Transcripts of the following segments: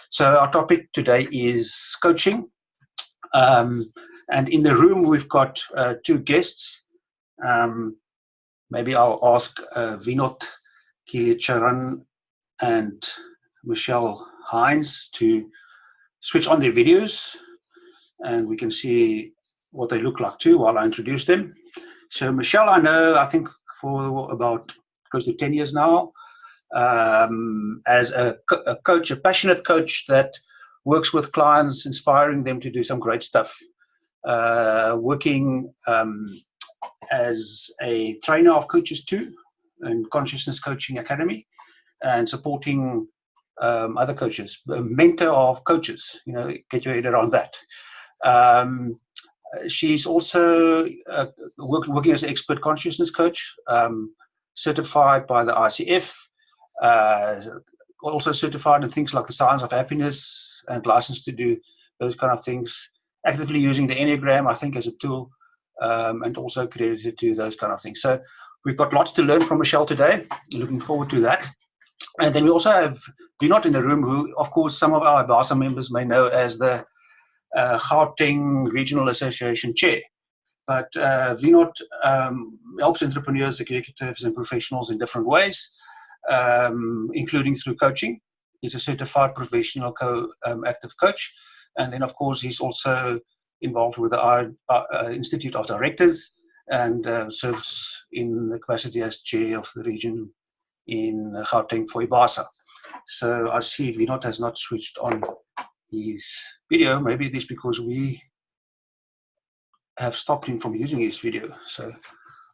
So our topic today is coaching. And in the room, we've got two guests. Maybe I'll ask Vinod Kilicharan and Michelle Hines to switch on their videos, and we can see what they look like too while I introduce them. So Michelle, I know, I think for about close to 10 years now, as a coach, a passionate coach that works with clients, inspiring them to do some great stuff. Working as a trainer of coaches too, in Consciousness Coaching Academy, and supporting other coaches, a mentor of coaches, get your head around that. She's also working as an expert consciousness coach, certified by the ICF, also certified in things like the science of happiness and licensed to do those kind of things, actively using the Enneagram, I think, as a tool, and also accredited to those kind of things. So we've got lots to learn from Michelle today. Looking forward to that. And then we also have Vinod in the room, who, of course, some of our IBASA members may know as the Gauteng Regional Association Chair. But Vinod helps entrepreneurs, executives, and professionals in different ways, including through coaching. He's a certified professional active coach. And then, of course, he's also involved with the Institute of Directors and serves in the capacity as chair of the region in Gauteng for IBASA. So I see Vinod has not switched on his video. Maybe it is because we have stopped him from using his video. So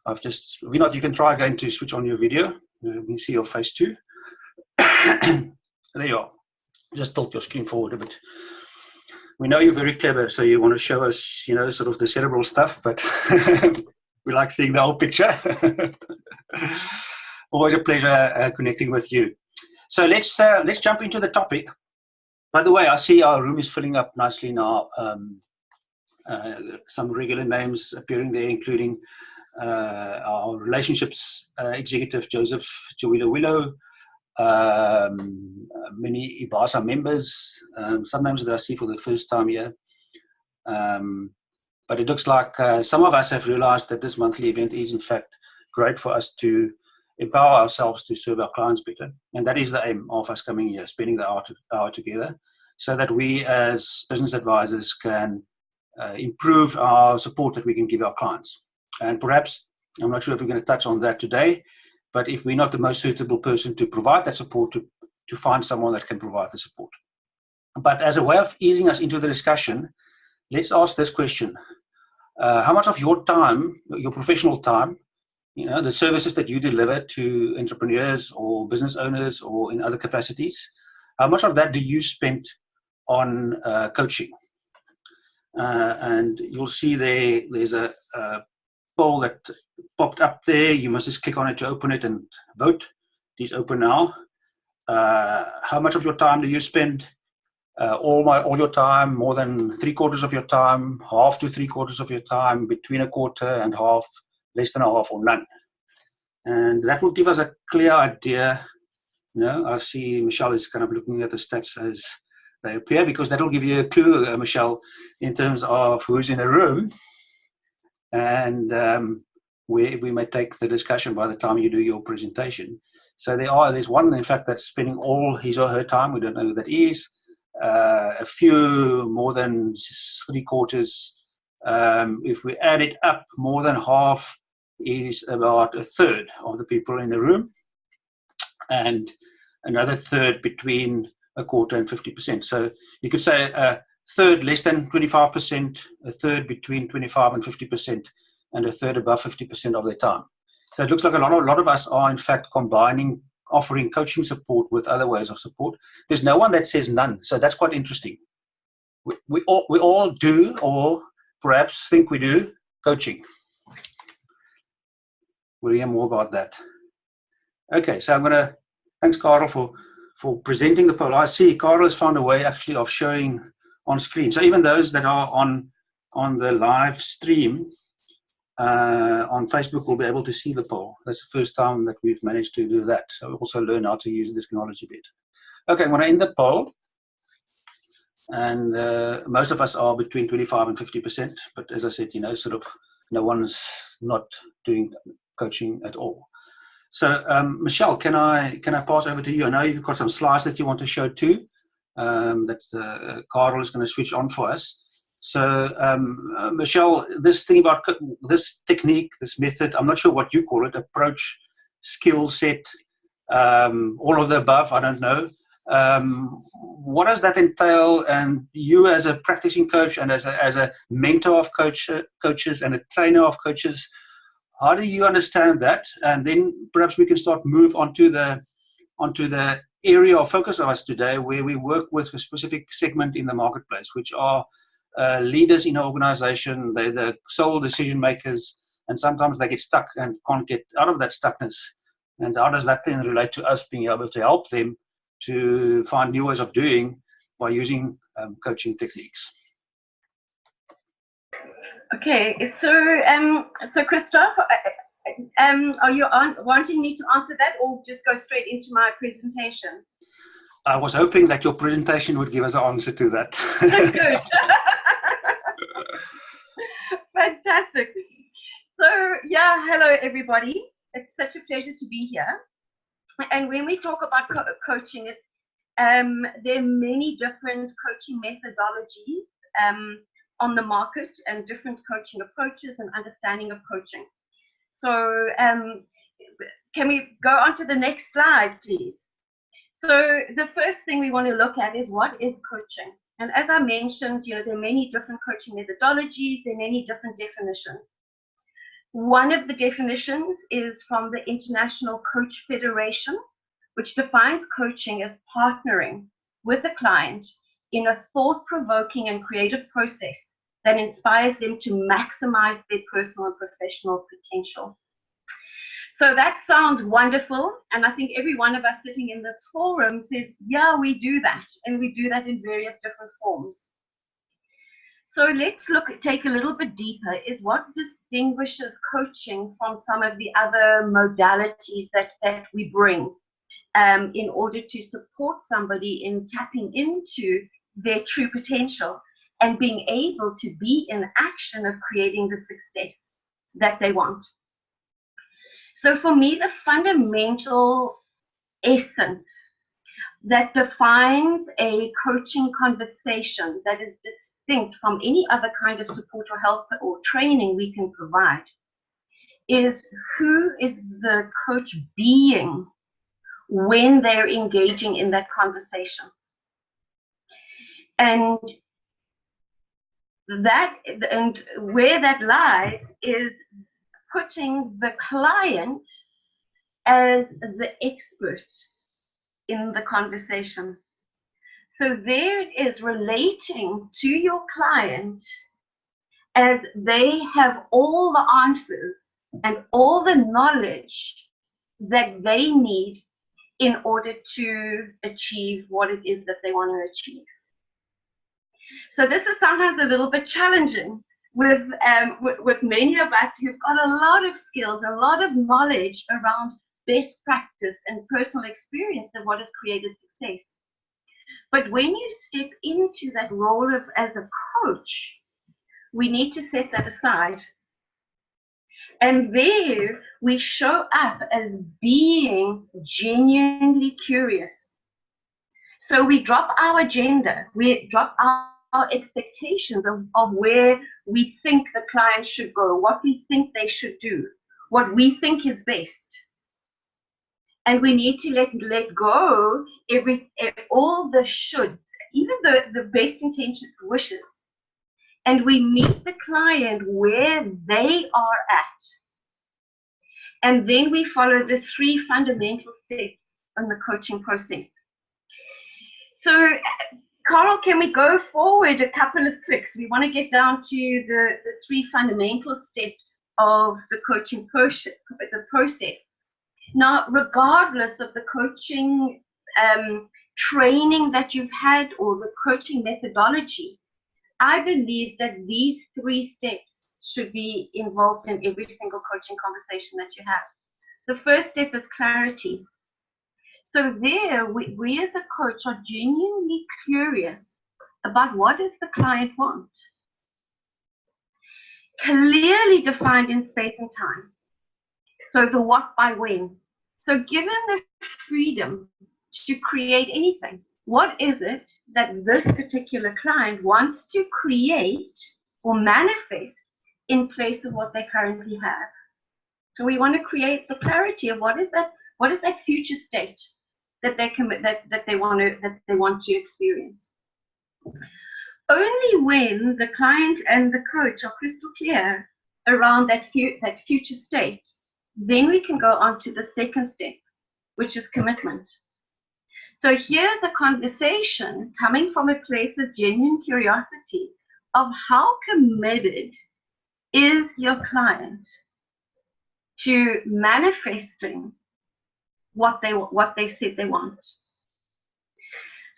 I've just, Vinod, you can try again to switch on your video. We can see your face too. There you are. Just tilt your screen forward a bit. We know you're very clever, so you want to show us, sort of the cerebral stuff, but we like seeing the whole picture. Always a pleasure connecting with you. So let's jump into the topic. By the way, I see our room is filling up nicely now. Some regular names appearing there, including our relationships executive, Joseph Willow, many IBASA members, some names that I see for the first time here. But it looks like some of us have realized that this monthly event is, in fact, great for us to empower ourselves to serve our clients better. And that is the aim of us coming here, spending the hour together, so that we as business advisors can improve our support that we can give our clients. And perhaps, I'm not sure if we're going to touch on that today, but if we're not the most suitable person to provide that support, to find someone that can provide the support. But as a way of easing us into the discussion, let's ask this question. How much of your time, your professional time, the services that you deliver to entrepreneurs or business owners or in other capacities, how much of that do you spend on coaching? And you'll see there's a poll that popped up there. You must just click on it to open it and vote. It is open now. How much of your time do you spend? All your time, more than 3/4 of your time, half to 3/4 of your time, between 1/4 and half, less than a half, or none. And that will give us a clear idea. I see Michelle is kind of looking at the stats as they appear, because that will give you a clue, Michelle, in terms of who's in the room, and where we may take the discussion by the time you do your presentation. So there's one, in fact, that's spending all his or her time. We don't know who that is. A few more than 3/4. If we add it up, more than half is about 1/3 of the people in the room, and another 1/3 between 1/4 and 50%. So you could say a 1/3 less than 25%, a 1/3 between 25 and 50%, and a 1/3 above 50% of their time. So it looks like a lot of us are, in fact, combining offering coaching support with other ways of support. There's no one that says none, so that's quite interesting. We all do, or perhaps think we do, coaching. We'll hear more about that. Okay, so thanks, Carl, for presenting the poll. I see Carl has found a way actually of showing on screen. So even those that are on the live stream on Facebook will be able to see the poll. That's the first time that we've managed to do that. So we also learn how to use the technology bit. Okay, I'm going to end the poll. And most of us are between 25 and 50%. But as I said, sort of no one's not doing coaching at all. So Michelle, can I pass over to you? I know you've got some slides that you want to show too. That Carl is going to switch on for us. So Michelle, this thing about this technique, this method, I'm not sure what you call it, approach, skill set, all of the above, I don't know. What does that entail? And you as a practicing coach and as a mentor of coaches and a trainer of coaches, how do you understand that? And then perhaps we can move onto the area of focus of us today, where we work with a specific segment in the marketplace, which are leaders in an organization. They're the sole decision makers, and sometimes they get stuck and can't get out of that stuckness. And how does that then relate to us being able to help them to find new ways of doing by using coaching techniques? Okay, so Christoph, are you wanting me to answer that, or just go straight into my presentation? I was hoping that your presentation would give us an answer to that. Good. Fantastic. So yeah, hello everybody. It's such a pleasure to be here. And when we talk about coaching, it's there are many different coaching methodologies on the market, and different coaching approaches and understanding of coaching. So can we go on to the next slide, please? So the first thing we want to look at is, what is coaching? And as I mentioned, there are many different coaching methodologies, there are many different definitions. One of the definitions is from the International Coach Federation, which defines coaching as partnering with a client in a thought-provoking and creative process that inspires them to maximize their personal and professional potential. So that sounds wonderful, and I think every one of us sitting in this forum says, yeah, we do that, and we do that in various different forms. So let's take a little bit deeper, is what distinguishes coaching from some of the other modalities that we bring in order to support somebody in tapping into their true potential and being able to be in action of creating the success that they want. So for me, the fundamental essence that defines a coaching conversation that is distinct from any other kind of support or help or training we can provide is, who is the coach being when they're engaging in that conversation? And where that lies is putting the client as the expert in the conversation. So there it is, relating to your client as they have all the answers and all the knowledge that they need in order to achieve what it is that they want to achieve. So this is sometimes a little bit challenging with many of us who've got a lot of skills, a lot of knowledge around best practice and personal experience of what has created success. But when you step into that role as a coach, we need to set that aside. And there we show up as being genuinely curious. So we drop our agenda, we drop our expectations of where we think the client should go, what we think they should do, what we think is best. And we need to let go all the shoulds, even the best intentioned wishes. And we meet the client where they are at. And then we follow the 3 fundamental steps in the coaching process. So, Carl, can we go forward a couple of clicks? We want to get down to the 3 fundamental steps of the coaching process. Now, regardless of the coaching training that you've had or the coaching methodology, I believe that these 3 steps should be involved in every single coaching conversation that you have. The first step is clarity. So there, we as a coach are genuinely curious about what does the client want. Clearly defined in space and time. So the what by when. So given the freedom to create anything, what is it that this particular client wants to create or manifest in place of what they currently have? So we want to create the clarity of what is that future state that they want to experience. Only when the client and the coach are crystal clear around that future state, then we can go on to the second step, which is commitment. So here's a conversation coming from a place of genuine curiosity of how committed is your client to manifesting what they said they want.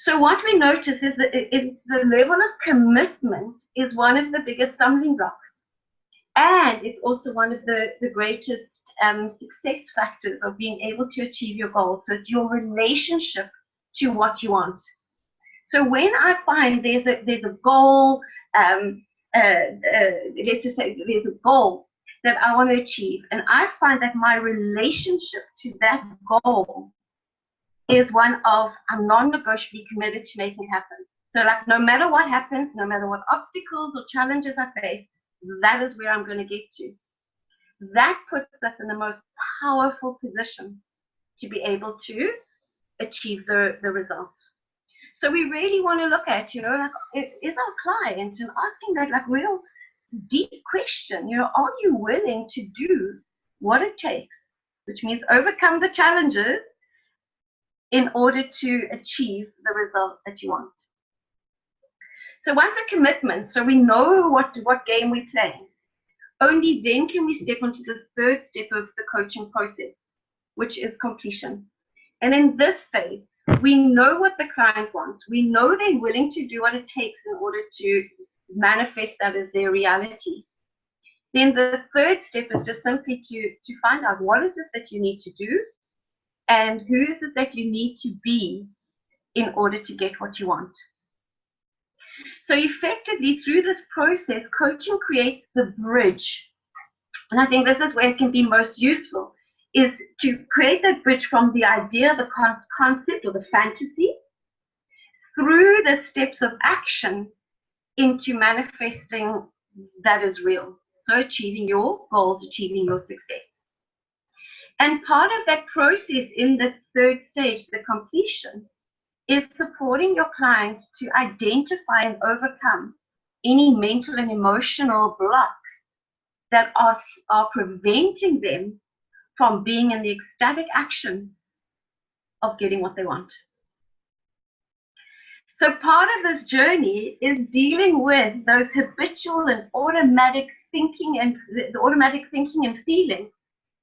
So what we notice is that the level of commitment is one of the biggest stumbling blocks. And it's also one of the greatest success factors of being able to achieve your goals. So it's your relationship to what you want. So when I find there's a goal, let's just say there's a goal that I want to achieve, and I find that my relationship to that goal is one of I'm non-negotiably committed to making happen. So like no matter what happens, no matter what obstacles or challenges I face, that is where I'm going to get to. That puts us in the most powerful position to be able to achieve the results. So we really want to look at, like, is our client, and asking that like real deep question, are you willing to do what it takes, which means overcome the challenges in order to achieve the result that you want. So once a commitment, so we know what game we're playing, only then can we step onto the third step of the coaching process, which is completion. And in this phase, we know what the client wants. We know they're willing to do what it takes in order to manifest that as their reality. Then the third step is just simply to find out what is it that you need to do and who is it that you need to be in order to get what you want. So effectively, through this process, coaching creates the bridge. And I think this is where it can be most useful, is to create that bridge from the idea, the concept or the fantasy, through the steps of action into manifesting that is real. So achieving your goals, achieving your success. And part of that process in the third stage, the completion, is supporting your client to identify and overcome any mental and emotional blocks that are preventing them from being in the ecstatic action of getting what they want. So part of this journey is dealing with those habitual and automatic thinking and the automatic thinking and feeling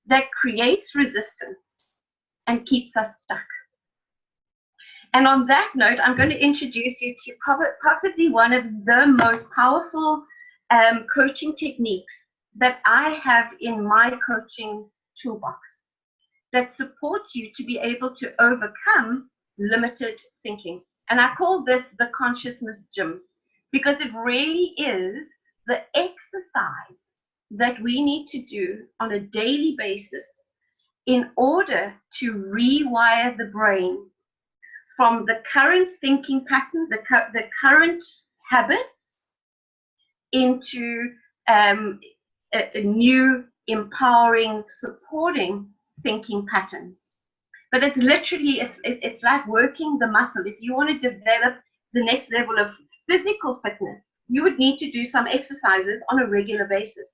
that creates resistance and keeps us stuck. And on that note, I'm going to introduce you to possibly one of the most powerful coaching techniques that I have in my coaching toolbox that supports you to be able to overcome limited thinking. And I call this the consciousness gym, because it really is the exercise that we need to do on a daily basis in order to rewire the brain from the current thinking pattern, the current habits, into a new, empowering, supporting thinking patterns. But it's literally, it's like working the muscle. If you want to develop the next level of physical fitness, you would need to do some exercises on a regular basis.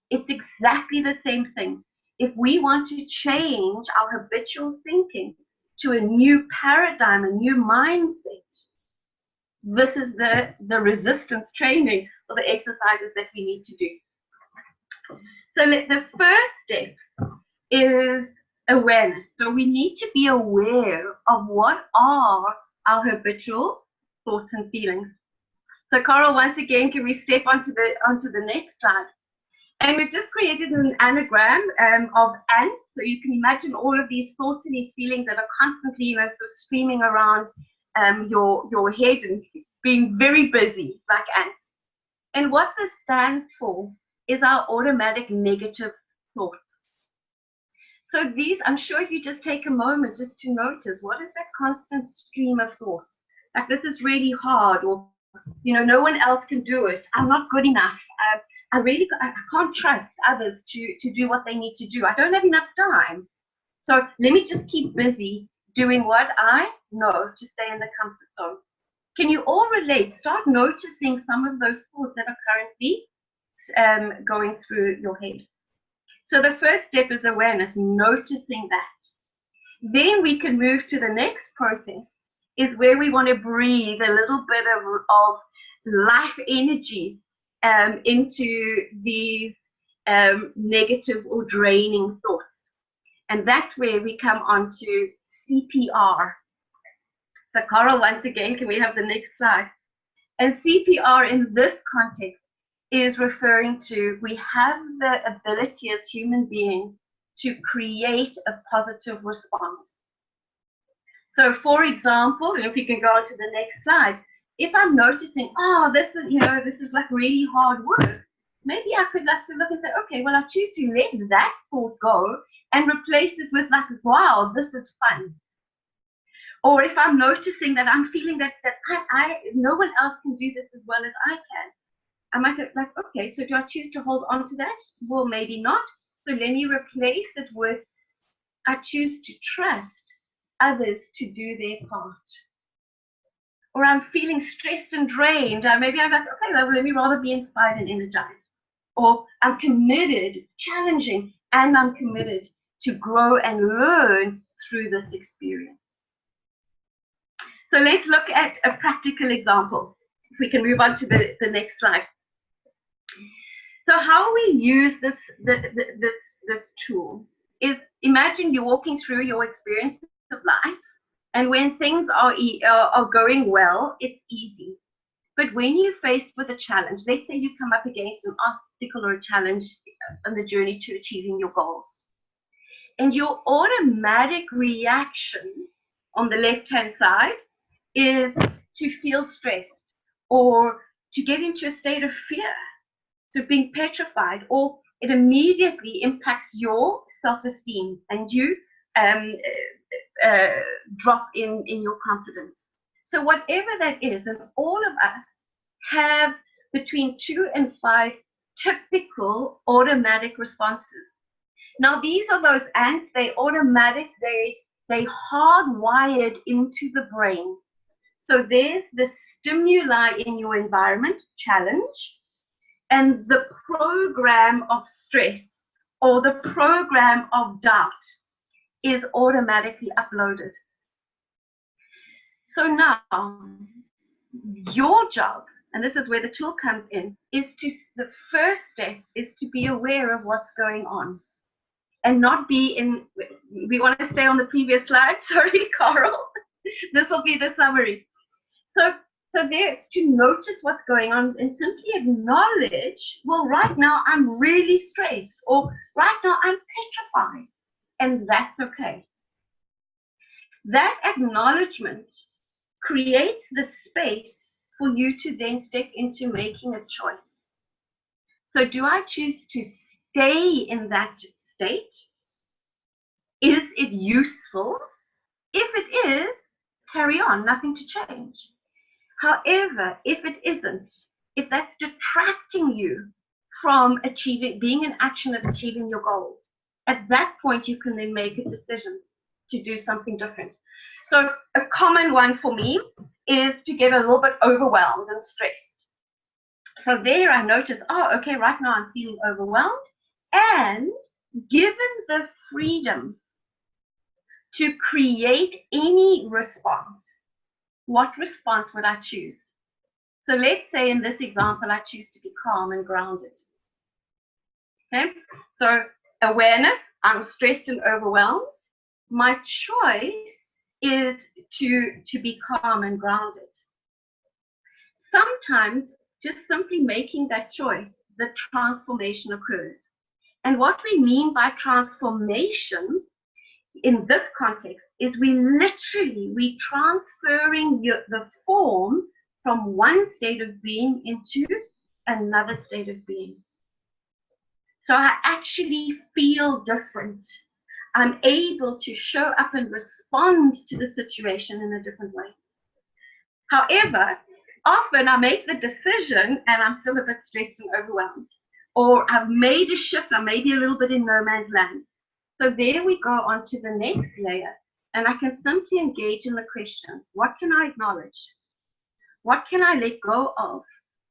It's exactly the same thing. If we want to change our habitual thinking to a new paradigm, a new mindset, this is the resistance training or the exercises that we need to do. So the first step is awareness. So we need to be aware of what are our habitual thoughts and feelings. So Carol, once again, can we step onto the next slide? And we've just created an anagram of ants. So you can imagine all of these thoughts and these feelings that are constantly, sort of streaming around your head and being very busy like ants. And what this stands for is our automatic negative thoughts. So these, I'm sure if you just take a moment just to notice, what is that constant stream of thoughts? Like, this is really hard, or, you know, no one else can do it. I'm not good enough. I can't trust others to do what they need to do. I don't have enough time. So let me just keep busy doing what I know to stay in the comfort zone. Can you all relate? Start noticing some of those thoughts that are currently going through your head. So the first step is awareness, noticing that. Then we can move to the next process, is where we want to breathe a little bit of life energy into these negative or draining thoughts. And that's where we come on to CPR. So Carl, once again, can we have the next slide? And CPR in this context is referring to, we have the ability as human beings to create a positive response. So for example, if we can go on to the next slide, if I'm noticing, oh, this is like really hard work, maybe I could like look and say, okay, well, I choose to let that thought go and replace it with like, wow, this is fun. Or if I'm noticing that I'm feeling that no one else can do this as well as I can, I might go like, okay, so do I choose to hold on to that? Well, maybe not. So let me replace it with, I choose to trust others to do their part. Or I'm feeling stressed and drained. Maybe I'm like, okay, well, let me rather be inspired and energized. Or I'm committed, it's challenging, and I'm committed to grow and learn through this experience. So let's look at a practical example. If we can move on to the next slide. So how we use this tool is, imagine you're walking through your experience of life, and when things are going well, it's easy. But when you're faced with a challenge, let's say you come up against an obstacle or a challenge on the journey to achieving your goals, and your automatic reaction on the left-hand side is to feel stressed or to get into a state of fear, to being petrified, or it immediately impacts your self-esteem and you drop in your confidence. So whatever that is, and all of us have between 2 and 5 typical automatic responses. Now these are those ants, they hardwired into the brain. So there's the stimuli in your environment, challenge, and the program of stress or the program of doubt is automatically uploaded. So now, your job, and this is where the tool comes in, the first step is to be aware of what's going on and not be in, we want to stay on the previous slide, sorry, Carl. This will be the summary. So there, it's to notice what's going on and simply acknowledge, well, right now I'm really stressed, or right now I'm petrified, and that's okay. That acknowledgement creates the space for you to then step into making a choice. So do I choose to stay in that state? Is it useful? If it is, carry on, nothing to change. However, if it isn't, if that's detracting you from being in action of achieving your goals, at that point you can then make a decision to do something different. So a common one for me is to get a little bit overwhelmed and stressed. So there I notice, oh, okay, right now I'm feeling overwhelmed, and given the freedom to create any response, what response would I choose? So let's say in this example, I choose to be calm and grounded. Okay, so awareness, I'm stressed and overwhelmed. My choice is to be calm and grounded. Sometimes just simply making that choice, the transformation occurs. And what we mean by transformation in this context is we transferring the form from one state of being into another state of being. So I actually feel different. I'm able to show up and respond to the situation in a different way. However, often I make the decision and I'm still a bit stressed and overwhelmed. Or I've made a shift, I'm maybe a little bit in no man's land. So there we go on to the next layer. And I can simply engage in the questions. What can I acknowledge? What can I let go of?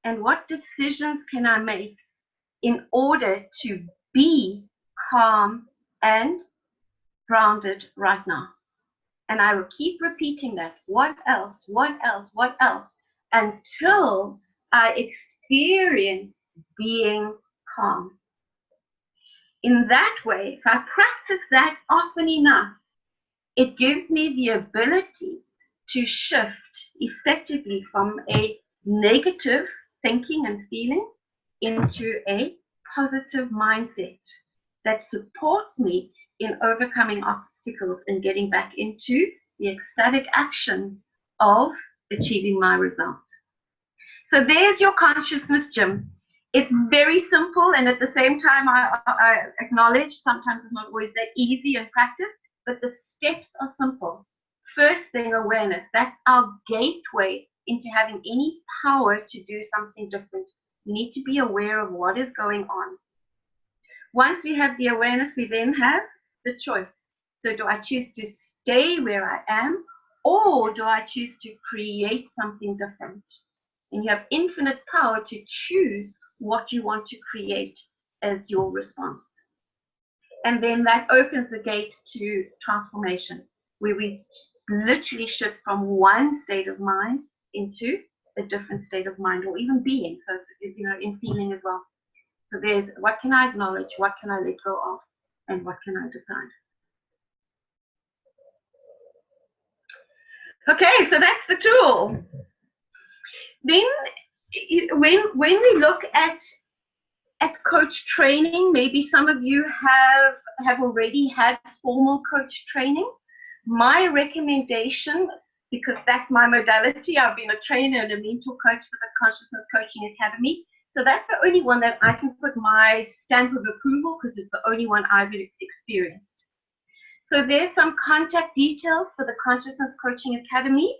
And what decisions can I make in order to be calm and grounded right now? And I will keep repeating that. What else? What else? What else? Until I experience being calm. In that way, if I practice that often enough, it gives me the ability to shift effectively from a negative thinking and feeling into a positive mindset that supports me in overcoming obstacles and getting back into the ecstatic action of achieving my result. So there's your consciousness gym. It's very simple, and at the same time, I acknowledge sometimes it's not always that easy in practice, but the steps are simple. First thing, awareness. That's our gateway into having any power to do something different. We need to be aware of what is going on. Once we have the awareness, we then have the choice. So do I choose to stay where I am, or do I choose to create something different? And you have infinite power to choose what you want to create as your response. And then that opens the gate to transformation, where we literally shift from one state of mind into a different state of mind, or even being. So it's, in feeling as well. So there's what can I acknowledge, what can I let go of, and what can I decide. Okay, so that's the tool. Then when we look at coach training, maybe some of you have already had formal coach training. My recommendation, because that's my modality, I've been a trainer and a mentor coach for the Consciousness Coaching Academy. So that's the only one that I can put my stamp of approval, because it's the only one I've experienced. So there's some contact details for the Consciousness Coaching Academy.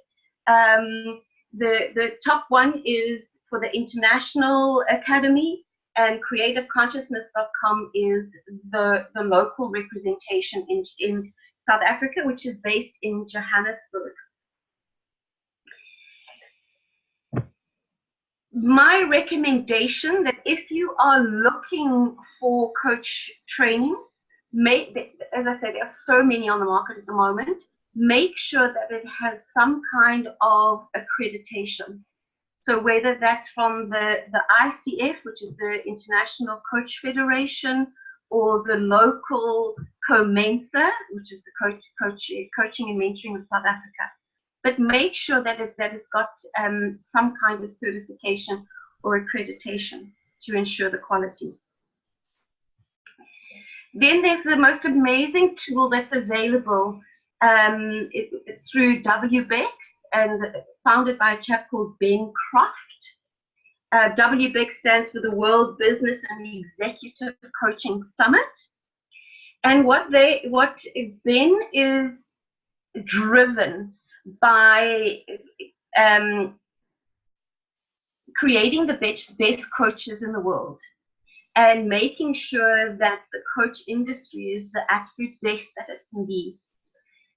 The top one is for the International Academy, and creativeconsciousness.com is the local representation in South Africa, which is based in Johannesburg. My recommendation that if you are looking for coach training, as I said, there are so many on the market at the moment, make sure that it has some kind of accreditation. So whether that's from the ICF, which is the International Coach Federation, or the local COMENSA, which is the Coaching and Mentoring of South Africa. But make sure that it's got some kind of certification or accreditation to ensure the quality. Then there's the most amazing tool that's available through WBEX, and founded by a chap called Ben Croft. WBEX stands for the World Business and Executive Coaching Summit. And what Ben is driven by creating the best coaches in the world, and making sure that the coach industry is the absolute best that it can be.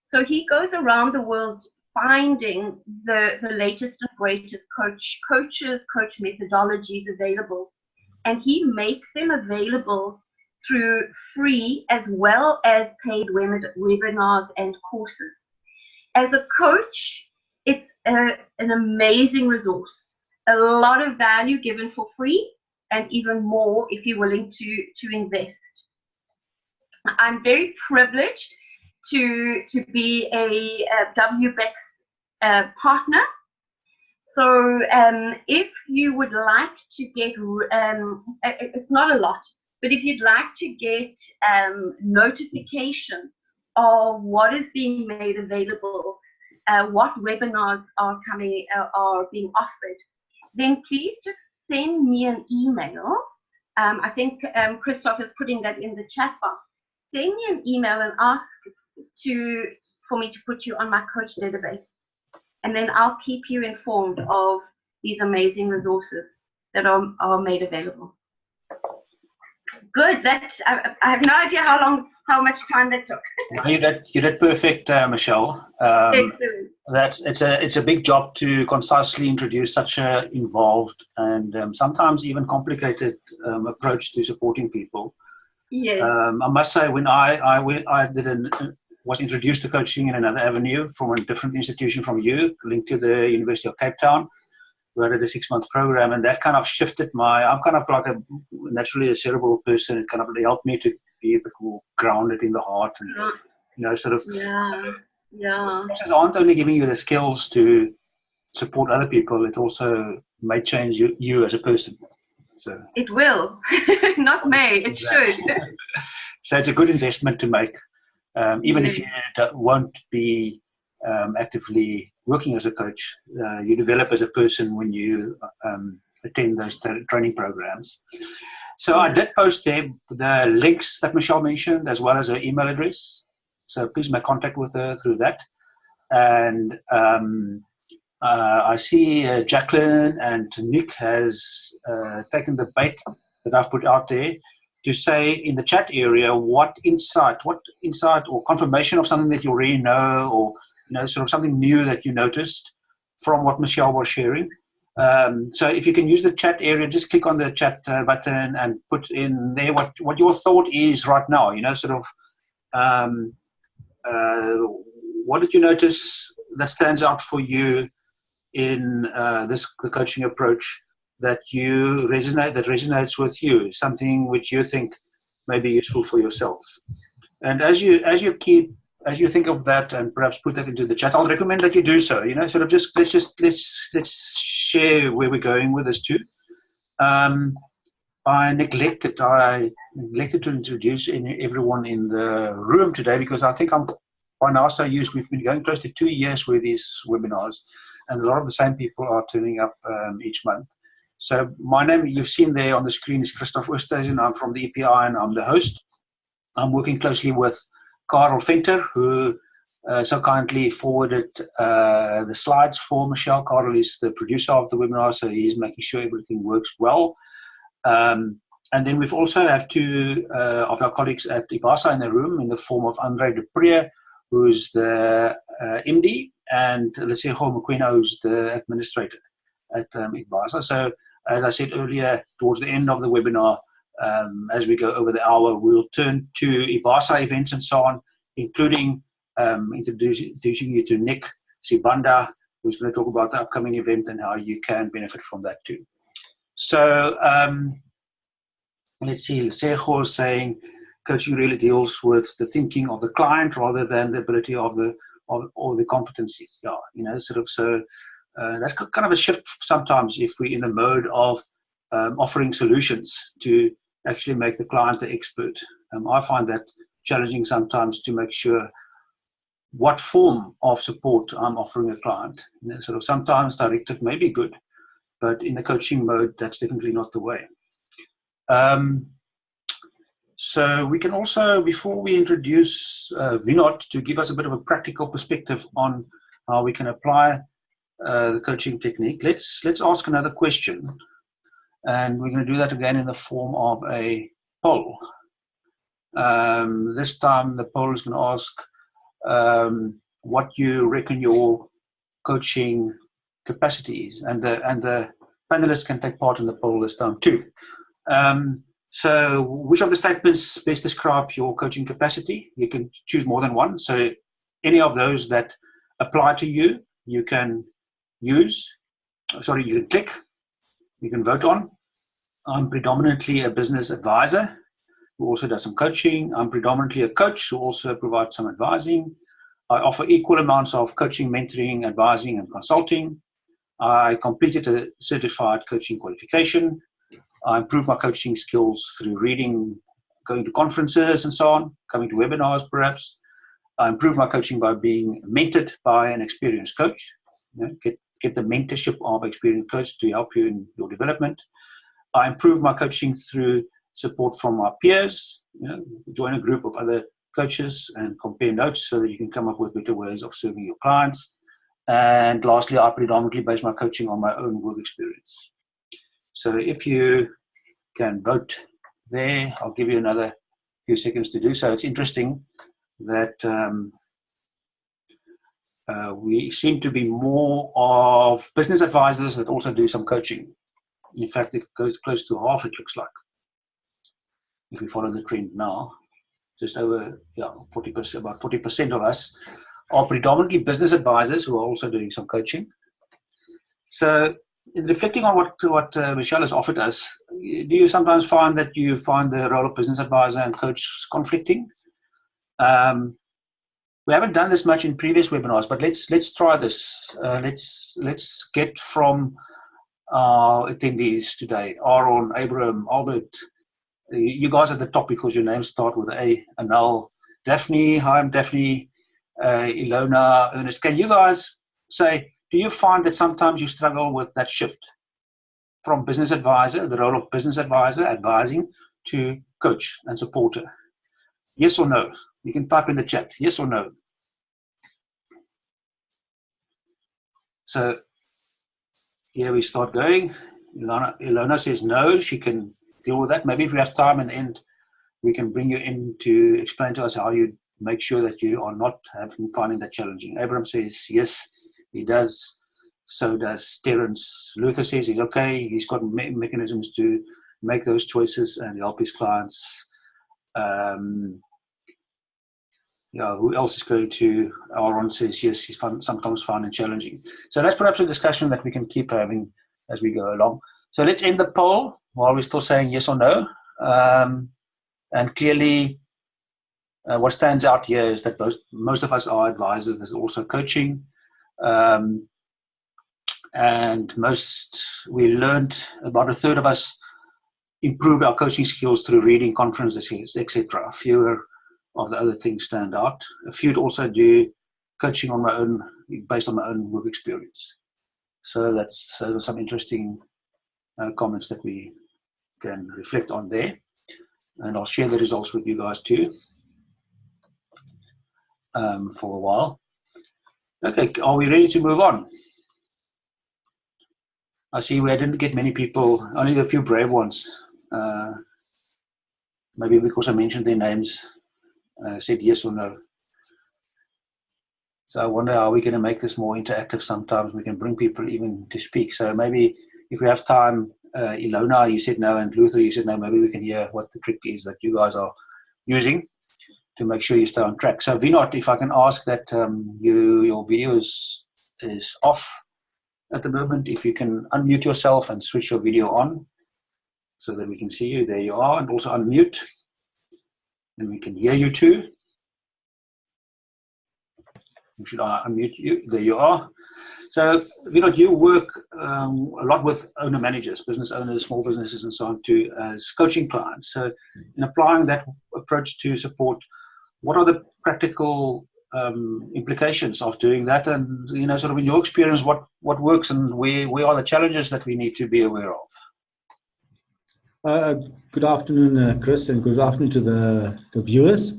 So he goes around the world finding the latest and greatest coach methodologies available, and he makes them available through free as well as paid webinars and courses. As a coach, it's an amazing resource, a lot of value given for free, and even more if you're willing to invest. I'm very privileged to be a WBEX partner. So if you would like to get, it's not a lot, but if you'd like to get notification of what is being made available, what webinars are being offered, then please just send me an email. I think Christoph is putting that in the chat box. Send me an email and ask for me to put you on my coach database. And then I'll keep you informed of these amazing resources that are made available. Good. I have no idea how much time that took. You did perfect, Michelle. Excellent. It's a big job to concisely introduce such a involved and sometimes even complicated approach to supporting people. Yes. I must say, when I was introduced to coaching in another avenue from a different institution from you, linked to the University of Cape Town, we had a 6-month program, and that kind of shifted I'm kind of like naturally a cerebral person. It kind of helped me to be a bit more grounded in the heart and, sort of. Yeah. Coaches aren't only giving you the skills to support other people, it also may change you as a person. So it will. Not may, it should. So it's a good investment to make, even if you won't be actively working as a coach. You develop as a person when you attend those training programs. So I did post there the links that Michelle mentioned, as well as her email address. So please make contact with her through that. And I see Jacqueline and Nick has taken the bait that I've put out there to say in the chat area what insight or confirmation of something that you already know, or sort of something new that you noticed from what Michelle was sharing. So if you can use the chat area, just click on the chat button and put in there what your thought is right now. Sort of what did you notice that stands out for you in the coaching approach that resonates with you, something which you think may be useful for yourself. And as you think of that and perhaps put that into the chat, I'll recommend that you do so. Sort of let's share where we're going with this too. I neglected to introduce everyone in the room today, because I think I'm by now so used. We've been going close to 2 years with these webinars, and a lot of the same people are turning up each month. So my name, you've seen there on the screen, is Christoph Oosthuizen. I'm from the EPI and I'm the host. I'm working closely with Karel Venter, who so kindly forwarded the slides for Michelle. Karel is the producer of the webinar, so he's making sure everything works well. And then we've also have two of our colleagues at IBASA in the room, in the form of Andre Dupré, who's the MD, and Lesego Mokwena, who's the administrator at IBASA. So as I said earlier, towards the end of the webinar, as we go over the hour, we'll turn to IBASA events and so on, including introducing you to Nick Sibanda, who's going to talk about the upcoming event and how you can benefit from that too. So let's see, Lesego is saying coaching really deals with the thinking of the client rather than the ability of the competencies. Yeah, sort of. So that's kind of a shift sometimes if we're in the mode of offering solutions to actually make the client the expert. I find that challenging sometimes to make sure what form of support I'm offering a client. Sort of sometimes directive may be good, but in the coaching mode, that's definitely not the way. So we can also, before we introduce Vinod to give us a bit of a practical perspective on how we can apply the coaching technique, let's ask another question. And we're going to do that again in the form of a poll. This time the poll is going to ask what you reckon your coaching capacity is, and the panelists can take part in the poll this time too. So which of the statements best describe your coaching capacity? You can choose more than one. So any of those that apply to you, you can use. Sorry, you can click. You can vote on. I'm predominantly a business advisor who also does some coaching. I'm predominantly a coach who also provides some advising. I offer equal amounts of coaching, mentoring, advising, and consulting. I completed a certified coaching qualification. I improve my coaching skills through reading, going to conferences and so on, coming to webinars perhaps. I improve my coaching by being mentored by an experienced coach. Get the mentorship of an experienced coach to help you in your development. I improve my coaching through support from my peers. Join a group of other coaches and compare notes so that you can come up with better ways of serving your clients. And lastly, I predominantly base my coaching on my own work experience. So if you can vote there, I'll give you another few seconds to do so. It's interesting that we seem to be more of business advisors that also do some coaching. In fact, it goes close to half, it looks like. If we follow the trend now, just over 40%, about 40% of us are predominantly business advisors who are also doing some coaching. So, in reflecting on what Michelle has offered us, do you sometimes find that you find the role of business advisor and coach conflicting? We haven't done this much in previous webinars, but let's try this. Let's get from our attendees today, Aaron, Abraham, Albert. You guys at the top because your names start with A. Anal, Daphne. Hi, I'm Daphne. Ilona, Ernest. Can you guys say, do you find that sometimes you struggle with that shift from business advisor, the role of business advisor, advising, to coach and supporter? Yes or no? You can type in the chat, yes or no. So here we start going. Ilona says no, she can deal with that. Maybe if we have time in the end, we can bring you in to explain to us how you make sure that you are not finding that challenging. Abraham says yes, he does. So does Terence. Luther says he's okay. He's got mechanisms to make those choices and help his clients. Who else is going to? Aaron says yes, he's sometimes found it challenging. So that's perhaps a discussion that we can keep having as we go along. So let's end the poll while we're still saying yes or no. And clearly, what stands out here is that most of us are advisors. There's also coaching. And we learned, about a third of us improve our coaching skills through reading, conferences, etc. Fewer of the other things stand out. A few also do coaching on my own, based on my own work experience. So those are some interesting comments that we can reflect on there. And I'll share the results with you guys too for a while. Okay, are we ready to move on? I see we didn't get many people, only a few brave ones. Maybe because I mentioned their names, said yes or no. So I wonder how we're going to make this more interactive. Sometimes we can bring people even to speak. So maybe if we have time, Ilona, you said no, and Luther, you said no, maybe we can hear what the trick is that you guys are using to make sure you stay on track. So Vinod, if I can ask that your video is off at the moment, if you can unmute yourself and switch your video on so that we can see you. There you are. And also unmute, and we can hear you too. Should I unmute you? There you are. So, Vinod, you work a lot with owner-managers, business owners, small businesses, and so on, too, as coaching clients. So, in applying that approach to support, what are the practical implications of doing that? And, sort of in your experience, what works and where are the challenges that we need to be aware of? Good afternoon, Chris, and good afternoon to the viewers.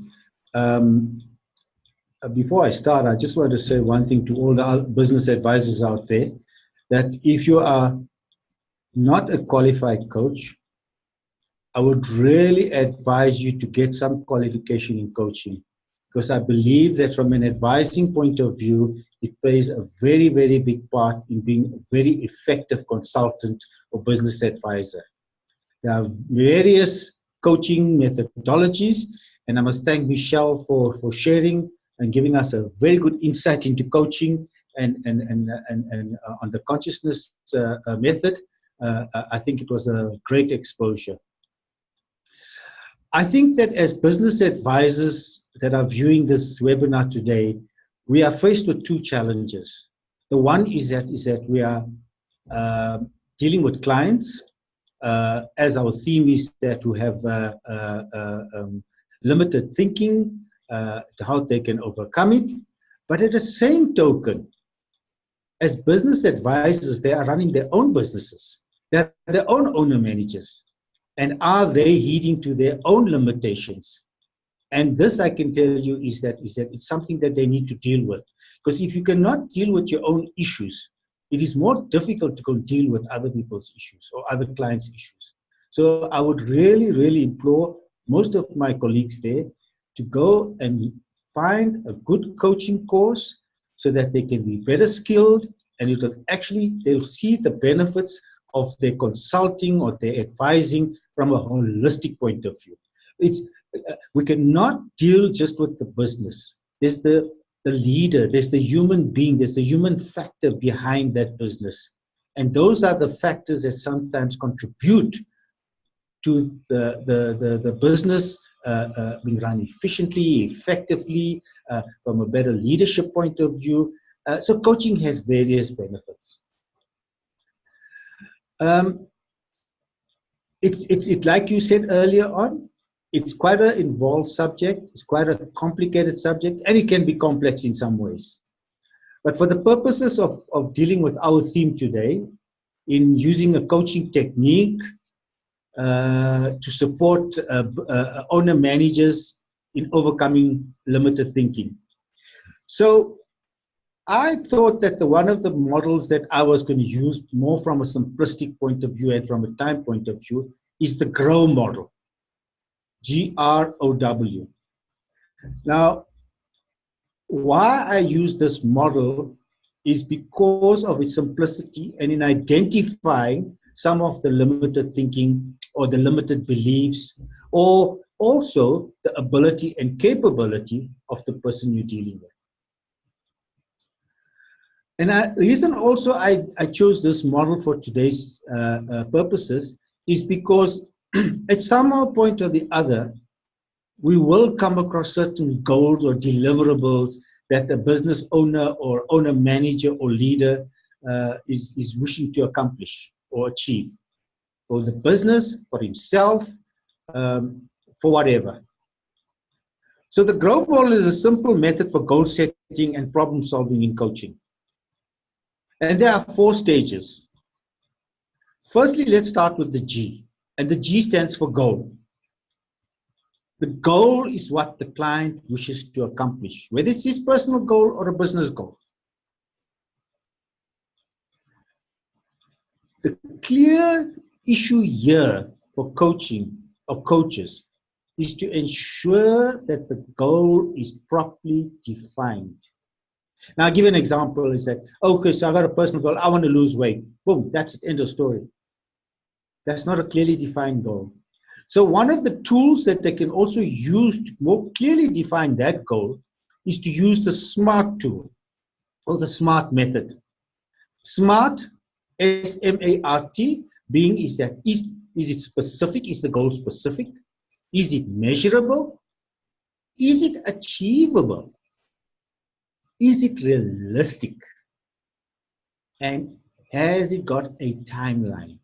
Before I start, I just want to say one thing to all the business advisors out there, that if you are not a qualified coach, I would really advise you to get some qualification in coaching, because I believe that from an advising point of view, it plays a very, very big part in being a very effective consultant or business advisor. There are various coaching methodologies, and I must thank Michelle for sharing and giving us a very good insight into coaching and on the consciousness method. I think it was a great exposure. I think that as business advisors that are viewing this webinar today, we are faced with two challenges. The one is that we are dealing with clients, as our theme is that we have limited thinking, how they can overcome it. But at the same token, as business advisors, they are running their own businesses. They're their own owner managers. And are they heeding to their own limitations? And this, I can tell you, is that it's something that they need to deal with. Because if you cannot deal with your own issues, it is more difficult to go deal with other people's issues or other clients' issues. So I would really, really implore most of my colleagues there to go and find a good coaching course so that they can be better skilled, and they'll see the benefits of their consulting or their advising from a holistic point of view. We cannot deal just with the business. There's the leader, there's the human being, there's the human factor behind that business. And those are the factors that sometimes contribute to the business being run efficiently, effectively, from a better leadership point of view. So coaching has various benefits. It's like you said earlier on, it's quite an involved subject, it's quite a complicated subject, and it can be complex in some ways. But for the purposes of dealing with our theme today, in using a coaching technique to support owner managers in overcoming limited thinking. So I thought that one of the models that I was going to use more from a simplistic point of view and from a time point of view is the GROW model. GROW. Now, why I use this model is because of its simplicity and in identifying some of the limited thinking or the limited beliefs, or also the ability and capability of the person you're dealing with. And the reason also I chose this model for today's purposes is because at some point or the other, we will come across certain goals or deliverables that the business owner or owner manager or leader is wishing to accomplish or achieve for the business, for himself, for whatever. So the GROW model is a simple method for goal setting and problem solving in coaching. And there are 4 stages. Firstly, let's start with the G. And the G stands for goal. The goal is what the client wishes to accomplish, whether it's his personal goal or a business goal. The clear issue here for coaching or coaches is to ensure that the goal is properly defined. Now, I'll give you an example. Is that, okay, so I've got a personal goal. I want to lose weight. Boom, that's the end of story. That's not a clearly defined goal. So one of the tools that they can also use to more clearly define that goal is to use the SMART tool or the SMART method. SMART, S-M-A-R-T, being is it specific? Is the goal specific? Is it measurable? Is it achievable? Is it realistic? And has it got a timeline?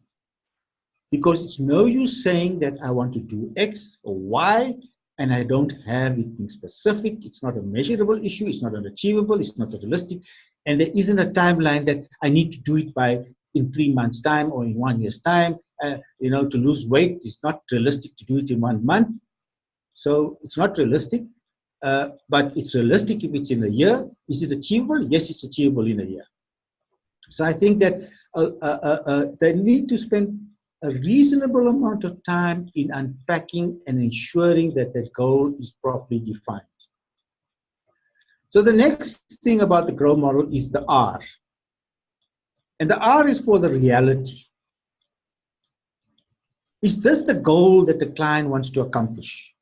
Because it's no use saying that I want to do X or Y and I don't have it being specific. It's not a measurable issue. It's not an achievable. It's not a realistic. And there isn't a timeline that I need to do it by in 3 months' time or in 1 year's time. To lose weight, it's not realistic to do it in 1 month. So it's not realistic. But it's realistic if it's in a year. Is it achievable? Yes, it's achievable in a year. So I think that they need to spend a reasonable amount of time in unpacking and ensuring that that goal is properly defined. So the next thing about the GROW model is the R. And the R is for the reality. Is this the goal that the client wants to accomplish?